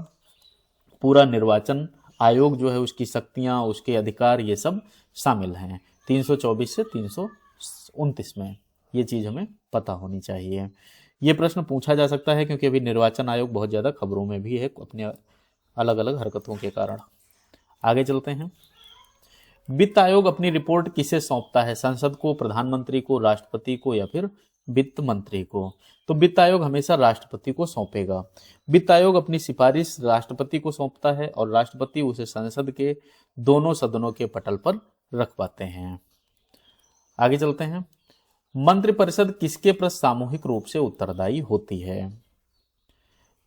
पूरा निर्वाचन आयोग जो है, उसकी शक्तियां, उसके अधिकार, ये सब शामिल हैं 324 से 329 में। ये चीज हमें पता होनी चाहिए। ये प्रश्न पूछा जा सकता है क्योंकि अभी निर्वाचन आयोग बहुत ज्यादा खबरों में भी है अपने अलग अलग हरकतों के कारण। आगे चलते हैं। वित्त आयोग अपनी रिपोर्ट किसे सौंपता है? संसद को, प्रधानमंत्री को, राष्ट्रपति को, या फिर वित्त मंत्री को? तो वित्त आयोग हमेशा राष्ट्रपति को सौंपेगा। वित्त आयोग अपनी सिफारिश राष्ट्रपति को सौंपता है और राष्ट्रपति उसे संसद के दोनों सदनों के पटल पर रखवाते हैं। आगे चलते हैं। मंत्रिपरिषद किसके प्रति सामूहिक रूप से उत्तरदायी होती है?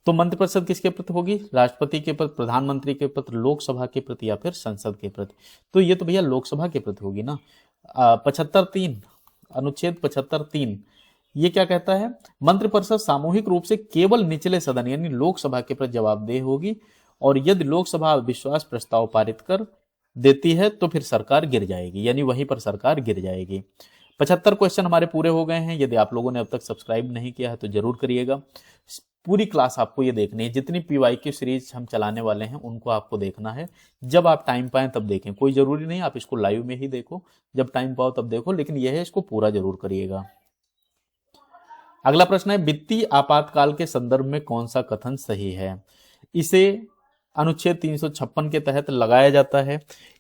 तो मंत्रिपरिषद किसके प्रति होगी? राष्ट्रपति के प्रति, प्रधानमंत्री के प्रति, लोकसभा के प्रति, या फिर संसद के प्रति? तो ये तो भैया लोकसभा के प्रति होगी ना। 75(3) अनुच्छेद 75(3) ये क्या कहता है? मंत्रिपरिषद सामूहिक रूप से केवल निचले सदन यानी लोकसभा के प्रति जवाबदेह होगी, और यदि लोकसभा अविश्वास प्रस्ताव पारित कर देती है तो फिर सरकार गिर जाएगी, यानी वहीं पर सरकार गिर जाएगी। 75 क्वेश्चन हमारे पूरे हो गए हैं। यदि आप लोगों ने अब तक सब्सक्राइब नहीं किया है तो जरूर करिएगा। पूरी क्लास आपको ये देखनी है। जितनी पीवाईक्यू सीरीज हम चलाने वाले हैं उनको आपको देखना है। जब आप टाइम पाएं तब देखें, कोई जरूरी नहीं आप इसको लाइव में ही देखो, जब टाइम पाओ तब देखो, लेकिन यह है इसको पूरा जरूर करिएगा। अगला प्रश्न है, वित्तीय आपातकाल के संदर्भ में कौन सा कथन सही है? इसे अनुच्छेद 356 के तहत लगाया जाता है।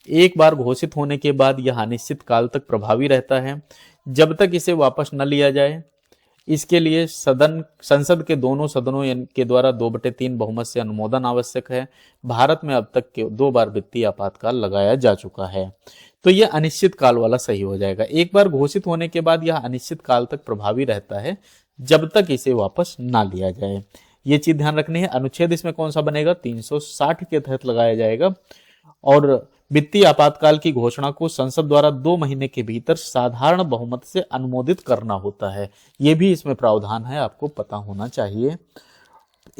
एक बार घोषित होने के बाद यह अनिश्चित काल तक प्रभावी रहता है जब तक इसे वापस न लिया जाए। इसके लिए संसद के दोनों सदनों के द्वारा 2/3 बहुमत से अनुमोदन आवश्यक है। भारत में अब तक के 2 बार वित्तीय आपातकाल लगाया जा चुका है। तो यह अनिश्चित काल वाला सही हो जाएगा। एक बार घोषित होने के बाद यह अनिश्चित काल तक प्रभावी रहता है जब तक इसे वापस ना लिया जाए। ये चीज ध्यान रखनी है। अनुच्छेद इसमें कौन सा बनेगा? 360 के तहत लगाया जाएगा। और वित्तीय आपातकाल की घोषणा को संसद द्वारा 2 महीने के भीतर साधारण बहुमत से अनुमोदित करना होता है। यह भी इसमें प्रावधान है, आपको पता होना चाहिए।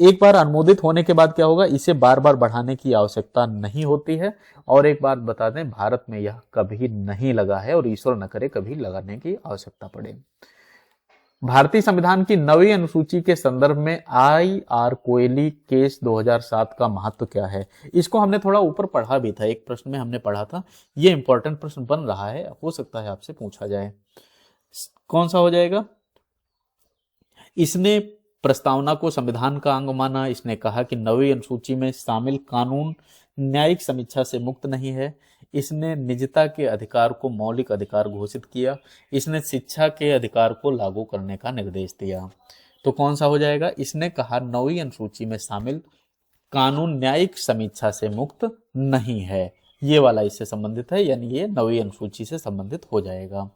एक बार अनुमोदित होने के बाद क्या होगा? इसे बार बार बढ़ाने की आवश्यकता नहीं होती है। और एक बात बता दें, भारत में यह कभी नहीं लगा है और ईश्वर न करे कभी लगाने की आवश्यकता पड़े। भारतीय संविधान की 9वीं अनुसूची के संदर्भ में IR कोयली केस 2007 का महत्व क्या है? इसको हमने थोड़ा ऊपर पढ़ा भी था, एक प्रश्न में हमने पढ़ा था। ये इंपॉर्टेंट प्रश्न बन रहा है, हो सकता है आपसे पूछा जाए। कौन सा हो जाएगा? इसने प्रस्तावना को संविधान का अंग माना। इसने कहा कि 9वीं अनुसूची में शामिल कानून न्यायिक समीक्षा से मुक्त नहीं है। इसने निजता के अधिकार को मौलिक अधिकार घोषित किया। इसने शिक्षा के अधिकार को लागू करने का निर्देश दिया। तो कौन सा हो जाएगा? इसने कहा 9वीं अनुसूची में शामिल कानून न्यायिक समीक्षा से मुक्त नहीं है, ये वाला इससे संबंधित है, यानी ये 9वीं अनुसूची से संबंधित हो जाएगा।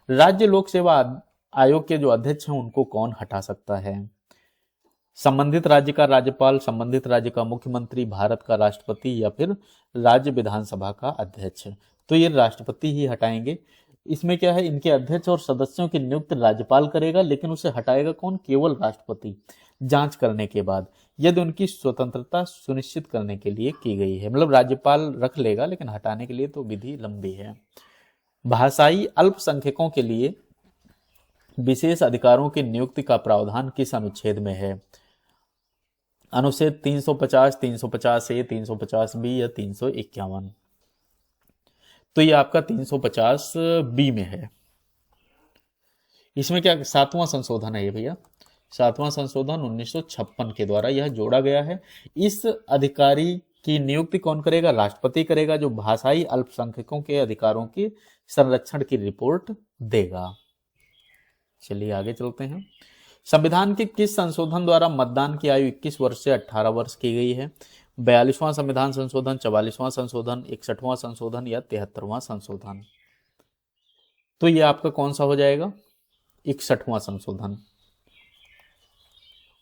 राज्य लोक सेवा आयोग के जो अध्यक्ष हैं उनको कौन हटा सकता है? संबंधित राज्य का राज्यपाल, संबंधित राज्य का मुख्यमंत्री, भारत का राष्ट्रपति, या फिर राज्य विधानसभा का अध्यक्ष। तो ये राष्ट्रपति ही हटाएंगे। इसमें क्या है, इनके अध्यक्ष और सदस्यों की नियुक्ति राज्यपाल करेगा, लेकिन उसे हटाएगा कौन? केवल राष्ट्रपति, जांच करने के बाद, यदि उनकी स्वतंत्रता सुनिश्चित करने के लिए की गई है। मतलब राज्यपाल रख लेगा, लेकिन हटाने के लिए तो विधि लंबी है। भाषाई अल्पसंख्यकों के लिए विशेष अधिकारों की नियुक्ति का प्रावधान किस अनुच्छेद में है? अनुच्छेद 350, 350A, 350B या 351? तो ये आपका 350B में है। इसमें क्या 7वां संशोधन है ये भैया, 7वां संशोधन 1956 के द्वारा यह जोड़ा गया है। इस अधिकारी की नियुक्ति कौन करेगा? राष्ट्रपति करेगा, जो भाषाई अल्पसंख्यकों के अधिकारों की संरक्षण की रिपोर्ट देगा। चलिए आगे चलते हैं। संविधान के किस संशोधन द्वारा मतदान की आयु 21 वर्ष से 18 वर्ष की गई है? 42वां संविधान संशोधन, 44वां संशोधन, 61वां संशोधन या 73वां संशोधन? तो ये आपका कौन सा हो जाएगा? 61वां संशोधन।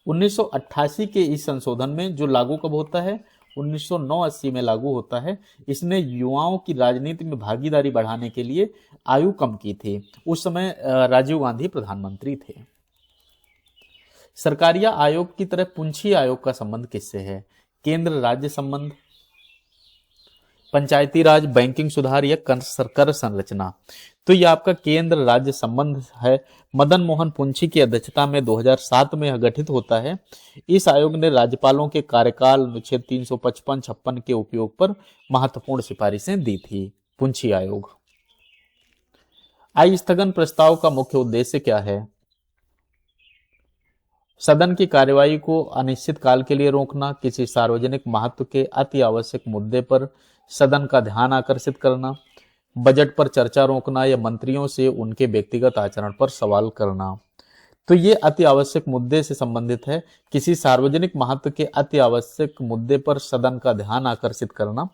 1988 के इस संशोधन में जो लागू कब होता है? 1989-80 में लागू होता है। इसने युवाओं की राजनीति में भागीदारी बढ़ाने के लिए आयु कम की थी। उस समय राजीव गांधी प्रधानमंत्री थे। सरकारिया आयोग की तरह पुंछी आयोग का संबंध किससे है? केंद्र राज्य संबंध, पंचायती राज, बैंकिंग सुधार या कर संरचना? तो ये आपका केंद्र राज्य संबंध है। मदन मोहन पुंछी की अध्यक्षता में 2007 में यह गठित होता है। इस आयोग ने राज्यपालों के कार्यकाल अनुच्छेद 355-56 के उपयोग पर महत्वपूर्ण सिफारिशें दी थी। पुंछी आयोग। आय स्थगन प्रस्ताव का मुख्य उद्देश्य क्या है? सदन की कार्यवाही को अनिश्चित काल के लिए रोकना, किसी सार्वजनिक महत्व के अति आवश्यक मुद्दे पर सदन का ध्यान आकर्षित करना, बजट पर चर्चा रोकना या मंत्रियों से उनके व्यक्तिगत आचरण पर सवाल करना। तो ये अति आवश्यक मुद्दे से संबंधित है। किसी सार्वजनिक महत्व के अति आवश्यक मुद्दे पर सदन का ध्यान आकर्षित करना,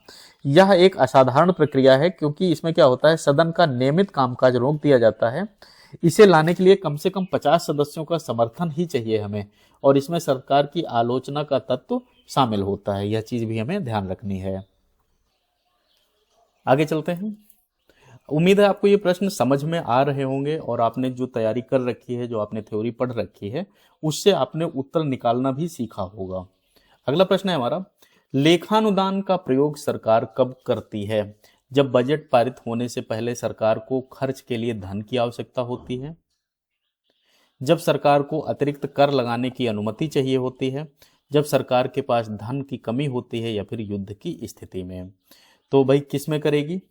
यह एक असाधारण प्रक्रिया है, क्योंकि इसमें क्या होता है, सदन का नियमित कामकाज रोक दिया जाता है। इसे लाने के लिए कम से कम 50 सदस्यों का समर्थन ही चाहिए हमें, और इसमें सरकार की आलोचना का तत्व शामिल होता है। यह चीज भी हमें ध्यान रखनी है। आगे चलते हैं। उम्मीद है आपको ये प्रश्न समझ में आ रहे होंगे, और आपने जो तैयारी कर रखी है, जो आपने थ्योरी पढ़ रखी है, उससे आपने उत्तर निकालना भी सीखा होगा। अगला प्रश्न है हमारा, लेखानुदान का प्रयोग सरकार कब करती है? जब बजट पारित होने से पहले सरकार को खर्च के लिए धन की आवश्यकता होती है, जब सरकार को अतिरिक्त कर लगाने की अनुमति चाहिए होती है, जब सरकार के पास धन की कमी होती है, या फिर युद्ध की स्थिति में। तो भाई किस में करेगी?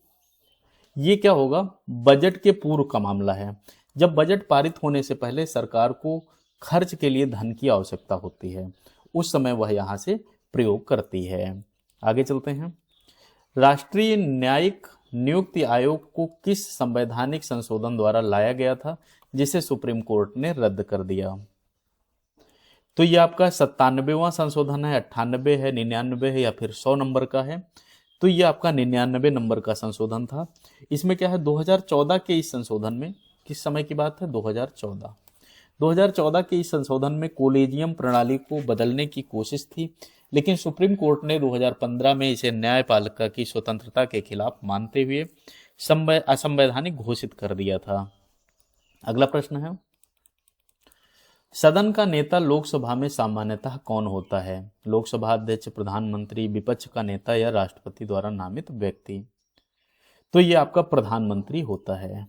ये क्या होगा? बजट के पूर्व का मामला है। जब बजट पारित होने से पहले सरकार को खर्च के लिए धन की आवश्यकता होती है, उस समय वह यहां से प्रयोग करती है। आगे चलते हैं। राष्ट्रीय न्यायिक नियुक्ति आयोग को किस संवैधानिक संशोधन द्वारा लाया गया था, जिसे सुप्रीम कोर्ट ने रद्द कर दिया? तो ये आपका 97वां संशोधन है, 98 है, 99 है, या फिर 100 नंबर का है? तो ये आपका 99 नंबर का संशोधन था। इसमें क्या है, 2014 के इस संशोधन में, किस समय की बात है? 2014 के इस संशोधन में कोलेजियम प्रणाली को बदलने की कोशिश थी, लेकिन सुप्रीम कोर्ट ने 2015 में इसे न्यायपालिका की स्वतंत्रता के खिलाफ मानते हुए असंवैधानिक घोषित कर दिया था। अगला प्रश्न है, सदन का नेता लोकसभा में सामान्यतः कौन होता है? लोकसभा अध्यक्ष, प्रधानमंत्री, विपक्ष का नेता या राष्ट्रपति द्वारा नामित व्यक्ति? तो ये आपका प्रधानमंत्री होता है।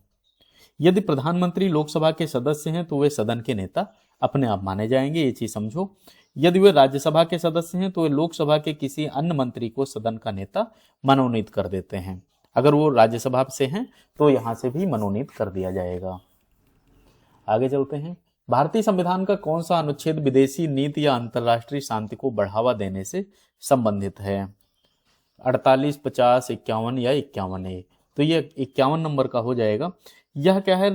यदि प्रधानमंत्री लोकसभा के सदस्य हैं तो वे सदन के नेता अपने आप माने जाएंगे, ये चीज समझो। यदि वे राज्यसभा के सदस्य हैं तो वे लोकसभा के किसी अन्य मंत्री को सदन का नेता मनोनीत कर देते हैं। अगर वो राज्यसभा से हैं तो यहां से भी मनोनीत कर दिया जाएगा। आगे चलते हैं। भारतीय संविधान का कौन सा अनुच्छेद विदेशी नीति या अंतरराष्ट्रीय शांति को बढ़ावा देने से संबंधित है? 48, 50, 51 या 51A? तो ये 51 नंबर का हो जाएगा। यह क्या है,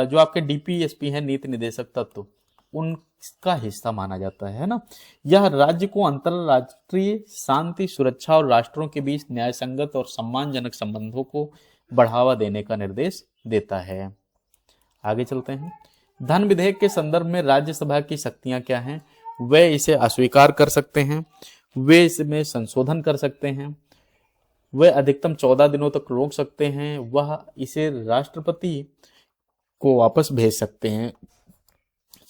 जो आपके डीपीएसपी है, नीति निदेशक तत्व, उनका हिस्सा माना जाता है ना। यह राज्य को अंतरराष्ट्रीय शांति, सुरक्षा और राष्ट्रों के बीच न्यायसंगत और सम्मानजनक संबंधों को बढ़ावा देने का निर्देश देता है। आगे चलते हैं। धन विधेयक के संदर्भ में राज्यसभा की शक्तियां क्या हैं? वे इसे अस्वीकार कर सकते हैं, वे इसमें संशोधन कर सकते हैं, वे अधिकतम 14 दिनों तक रोक सकते हैं, वह इसे राष्ट्रपति को वापस भेज सकते हैं।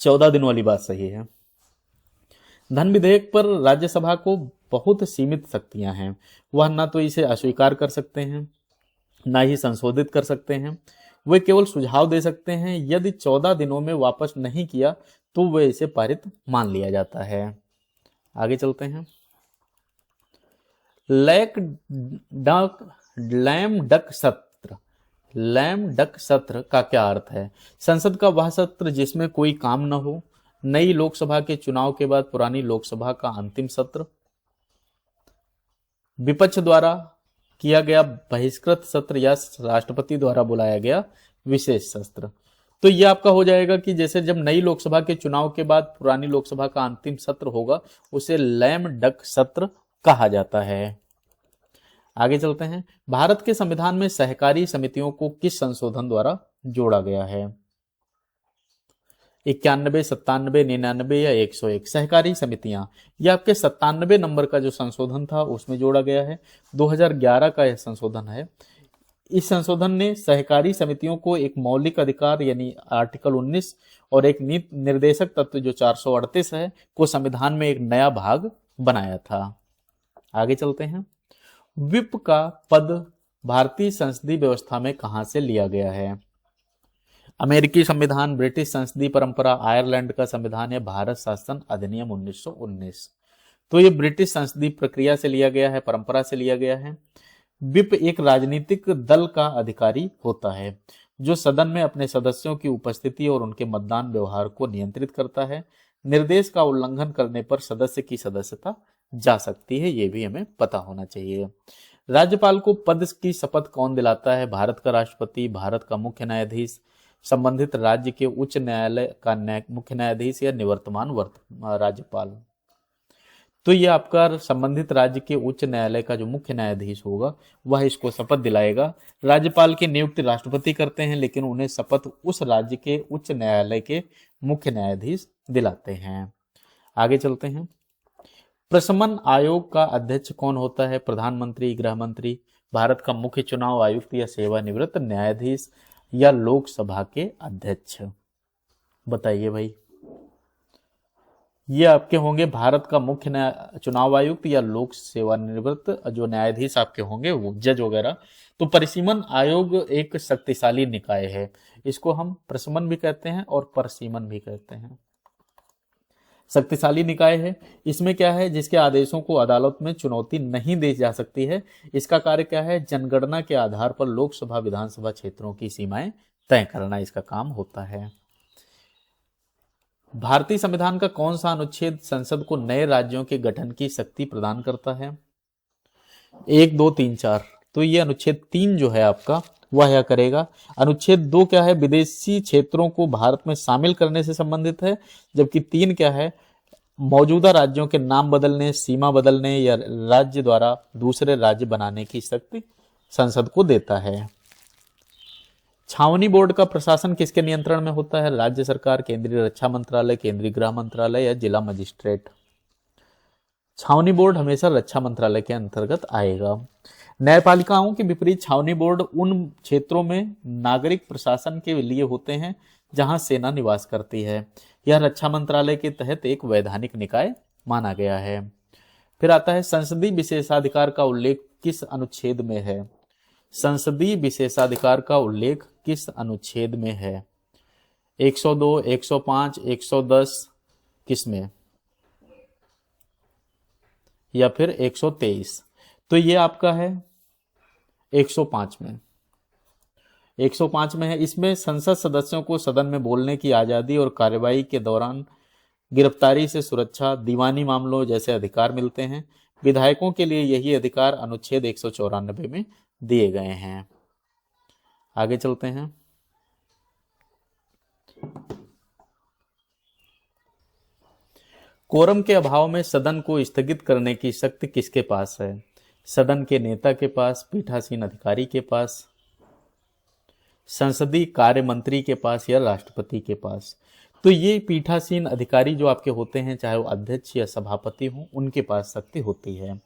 14 दिन वाली बात सही है। धन विधेयक पर राज्यसभा को बहुत सीमित शक्तियां हैं। वह ना तो इसे अस्वीकार कर सकते हैं, ना ही संशोधित कर सकते हैं। वे केवल सुझाव दे सकते हैं। यदि 14 दिनों में वापस नहीं किया तो वे इसे पारित मान लिया जाता है। आगे चलते हैं। लैम डक सत्र, लैम डक सत्र का क्या अर्थ है? संसद का वह सत्र जिसमें कोई काम न हो, नई लोकसभा के चुनाव के बाद पुरानी लोकसभा का अंतिम सत्र, विपक्ष द्वारा किया गया बहिष्कृत सत्र या राष्ट्रपति द्वारा बुलाया गया विशेष सत्र। तो यह आपका हो जाएगा कि जैसे जब नई लोकसभा के चुनाव के बाद पुरानी लोकसभा का अंतिम सत्र होगा उसे लैम डक सत्र कहा जाता है। आगे चलते हैं। भारत के संविधान में सहकारी समितियों को किस संशोधन द्वारा जोड़ा गया है? 91, 97, 99 या 101? सहकारी समितियां, यह आपके 97 नंबर का जो संशोधन था उसमें जोड़ा गया है। 2011 का यह संशोधन है। इस संशोधन ने सहकारी समितियों को एक मौलिक अधिकार यानी आर्टिकल 19 और एक नीति निर्देशक तत्व जो 438 है को संविधान में एक नया भाग बनाया था। आगे चलते हैं। विप का पद भारतीय संसदीय व्यवस्था में कहां से लिया गया है? अमेरिकी संविधान, ब्रिटिश संसदीय परंपरा, आयरलैंड का संविधान या भारत शासन अधिनियम 1919? तो ये ब्रिटिश संसदीय प्रक्रिया से लिया गया है, परंपरा से लिया गया है। विप एक राजनीतिक दल का अधिकारी होता है जो सदन में अपने सदस्यों की उपस्थिति और उनके मतदान व्यवहार को नियंत्रित करता है। निर्देश का उल्लंघन करने पर सदस्य की सदस्यता जा सकती है, ये भी हमें पता होना चाहिए। राज्यपाल को पद की शपथ कौन दिलाता है? भारत का राष्ट्रपति, भारत का मुख्य न्यायाधीश, संबंधित राज्य के उच्च न्यायालय का मुख्य न्यायाधीश या निवर्तमान राज्यपाल? तो ये आपका संबंधित राज्य के उच्च न्यायालय का जो मुख्य न्यायाधीश होगा वह इसको शपथ दिलाएगा। राज्यपाल की नियुक्ति राष्ट्रपति करते हैं लेकिन उन्हें शपथ उस राज्य के उच्च न्यायालय के मुख्य न्यायाधीश दिलाते हैं। आगे चलते हैं। प्रशमन आयोग का अध्यक्ष कौन होता है? प्रधानमंत्री, गृह मंत्री, भारत का मुख्य चुनाव आयुक्त या सेवानिवृत्त न्यायाधीश या लोकसभा के अध्यक्ष? बताइए भाई। ये आपके होंगे भारत का मुख्य चुनाव आयुक्त या लोक सेवानिवृत्त जो न्यायाधीश आपके होंगे वो जज वगैरह। तो परिसीमन आयोग एक शक्तिशाली निकाय है, इसको हम प्रशमन भी कहते हैं और परसीमन भी कहते हैं। शक्तिशाली निकाय है। इसमें क्या है, जिसके आदेशों को अदालत में चुनौती नहीं दी जा सकती है। इसका कार्य क्या है? जनगणना के आधार पर लोकसभा विधानसभा क्षेत्रों की सीमाएं तय करना इसका काम होता है। भारतीय संविधान का कौन सा अनुच्छेद संसद को नए राज्यों के गठन की शक्ति प्रदान करता है? 1, 2, 3, 4। तो ये अनुच्छेद 3 जो है आपका वह क्या करेगा? अनुच्छेद 2 क्या है? विदेशी क्षेत्रों को भारत में शामिल करने से संबंधित है। जबकि 3 क्या है? मौजूदा राज्यों के नाम बदलने, सीमा बदलने या राज्य द्वारा दूसरे राज्य बनाने की शक्ति संसद को देता है। छावनी बोर्ड का प्रशासन किसके नियंत्रण में होता है? राज्य सरकार, केंद्रीय रक्षा मंत्रालय, केंद्रीय गृह मंत्रालय या जिला मजिस्ट्रेट? छावनी बोर्ड हमेशा रक्षा मंत्रालय के अंतर्गत आएगा। न्यायपालिकाओं के विपरीत छावनी बोर्ड उन क्षेत्रों में नागरिक प्रशासन के लिए होते हैं जहां सेना निवास करती है। यह रक्षा मंत्रालय के तहत एक वैधानिक निकाय माना गया है। फिर आता है संसदीय विशेषाधिकार का उल्लेख किस अनुच्छेद में है? संसदीय विशेषाधिकार का उल्लेख किस अनुच्छेद में है? 102, 105, 110 किसमें? या फिर 123? तो ये आपका है 105 में। 105 में है। इसमें संसद सदस्यों को सदन में बोलने की आजादी और कार्यवाही के दौरान गिरफ्तारी से सुरक्षा, दीवानी मामलों जैसे अधिकार मिलते हैं। विधायकों के लिए यही अधिकार अनुच्छेद 194 में दिए गए हैं। आगे चलते हैं। कोरम के अभाव में सदन को स्थगित करने की शक्ति किसके पास है? सदन के नेता के पास, पीठासीन अधिकारी के पास, संसदीय कार्य मंत्री के पास या राष्ट्रपति के पास? तो ये पीठासीन अधिकारी जो आपके होते हैं, चाहे वो अध्यक्ष या सभापति हो, उनके पास शक्ति होती है।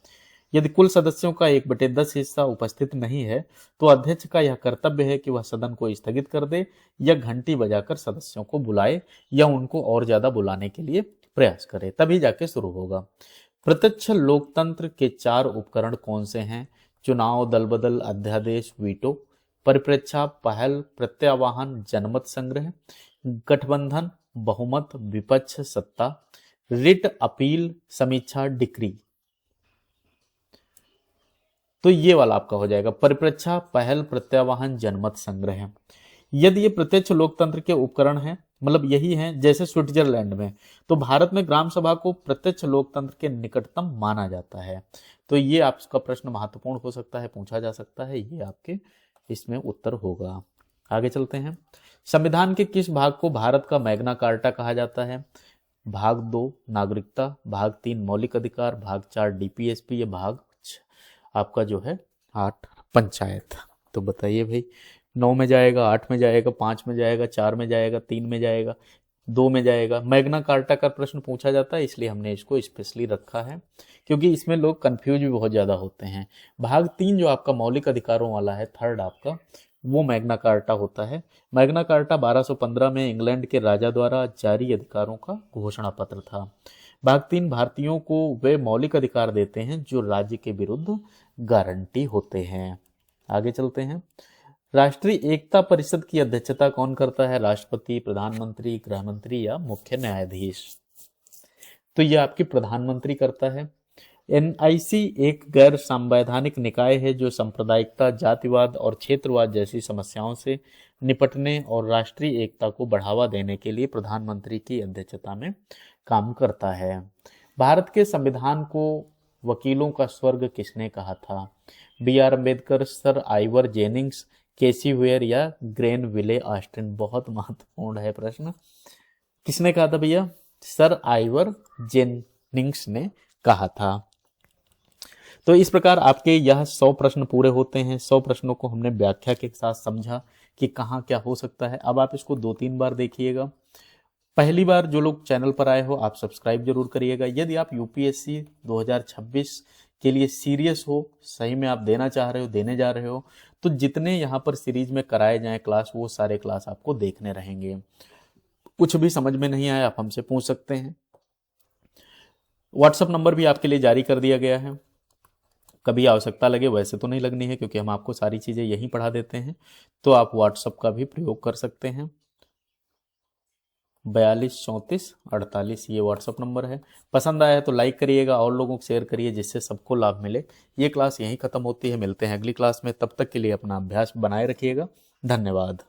यदि कुल सदस्यों का 1/10 हिस्सा उपस्थित नहीं है तो अध्यक्ष का यह कर्तव्य है कि वह सदन को स्थगित कर दे या घंटी बजाकर सदस्यों को बुलाए या उनको और ज्यादा बुलाने के लिए प्रयास करे, तभी जाके शुरू होगा। प्रत्यक्ष लोकतंत्र के 4 उपकरण कौन से हैं? चुनाव, दल बदल, अध्यादेश, वीटो परिप्रेक्षा, पहल, प्रत्यावाहन, जनमत संग्रह, गठबंधन, बहुमत, विपक्ष, सत्ता, रिट, अपील, समीक्षा, डिक्री। तो ये वाला आपका हो जाएगा परिप्रेक्षा, पहल, प्रत्यावाहन, जनमत संग्रह। यदि ये प्रत्यक्ष लोकतंत्र के उपकरण हैं, मतलब यही है जैसे स्विट्जरलैंड में, तो भारत में ग्राम सभा को प्रत्यक्ष लोकतंत्र के निकटतम माना जाता है। तो ये आपका प्रश्न महत्वपूर्ण हो सकता है, पूछा जा सकता है, ये आपके इसमें उत्तर होगा। आगे चलते हैं। संविधान के किस भाग को भारत का मैग्ना कार्टा कहा जाता है? भाग 2 नागरिकता, भाग 3 मौलिक अधिकार, भाग 4 डीपीएसपी, या भाग आपका जो है 8 पंचायत। तो बताइए भाई, 9 में जाएगा, 8 में जाएगा, 5 में जाएगा, 4 में जाएगा, 3 में जाएगा, 2 में जाएगा? मैग्ना कार्टा का प्रश्न पूछा जाता है, इसलिए हमने इसको स्पेशली रखा है, क्योंकि इसमें लोग कंफ्यूज भी बहुत ज्यादा होते हैं। भाग 3 जो आपका मौलिक अधिकारों वाला है, थर्ड आपका, वो मैग्ना कार्टा होता है। मैग्ना कार्टा 1215 में इंग्लैंड के राजा द्वारा जारी अधिकारों का घोषणा पत्र था। भाग 3 भारतीयों को वे मौलिक अधिकार देते हैं जो राज्य के विरुद्ध गारंटी होते हैं। आगे चलते हैं। राष्ट्रीय एकता परिषद की अध्यक्षता कौन करता है? राष्ट्रपति, प्रधानमंत्री, गृह मंत्री, या मुख्य न्यायाधीश? तो ये आपकी प्रधानमंत्री करता है। एनआईसी एक गैर संवैधानिक निकाय है जो सांप्रदायिकता, जातिवाद और क्षेत्रवाद जैसी समस्याओं से निपटने और राष्ट्रीय एकता को बढ़ावा देने के लिए प्रधानमंत्री की अध्यक्षता में काम करता है। भारत के संविधान को वकीलों का स्वर्ग किसने कहा था? B R Ambedkar, sir Ivor Jennings, KC Wheare, या ग्रेनविले ऑस्टिन? बहुत महत्वपूर्ण है प्रश्न। किसने कहा था भैया? सर आइवर जेनिंग्स ने कहा था। तो इस प्रकार आपके यह 100 प्रश्न पूरे होते हैं। 100 प्रश्नों को हमने व्याख्या के साथ समझा कि कहाँ क्या हो सकता है। अब आप इसको 2-3 बार देखिएगा। पहली बार जो लोग चैनल पर आए हो, आप सब्सक्राइब जरूर करिएगा। यदि आप यूपीएससी 2026 के लिए सीरियस हो, सही में आप देना चाह रहे हो, देने जा रहे हो, तो जितने यहाँ पर सीरीज में कराए जाएं क्लास, वो सारे क्लास आपको देखने रहेंगे। कुछ भी समझ में नहीं आया, आप हमसे पूछ सकते हैं। व्हाट्सएप नंबर भी आपके लिए जारी कर दिया गया है, कभी आवश्यकता लगे, वैसे तो नहीं लगनी है क्योंकि हम आपको सारी चीज़ें यहीं पढ़ा देते हैं, तो आप व्हाट्सएप का भी प्रयोग कर सकते हैं। 42 34 48 ये व्हाट्सएप नंबर है। पसंद आया है तो लाइक करिएगा और लोगों को शेयर करिए जिससे सबको लाभ मिले। ये क्लास यहीं खत्म होती है, मिलते हैं अगली क्लास में। तब तक के लिए अपना अभ्यास बनाए रखिएगा। धन्यवाद।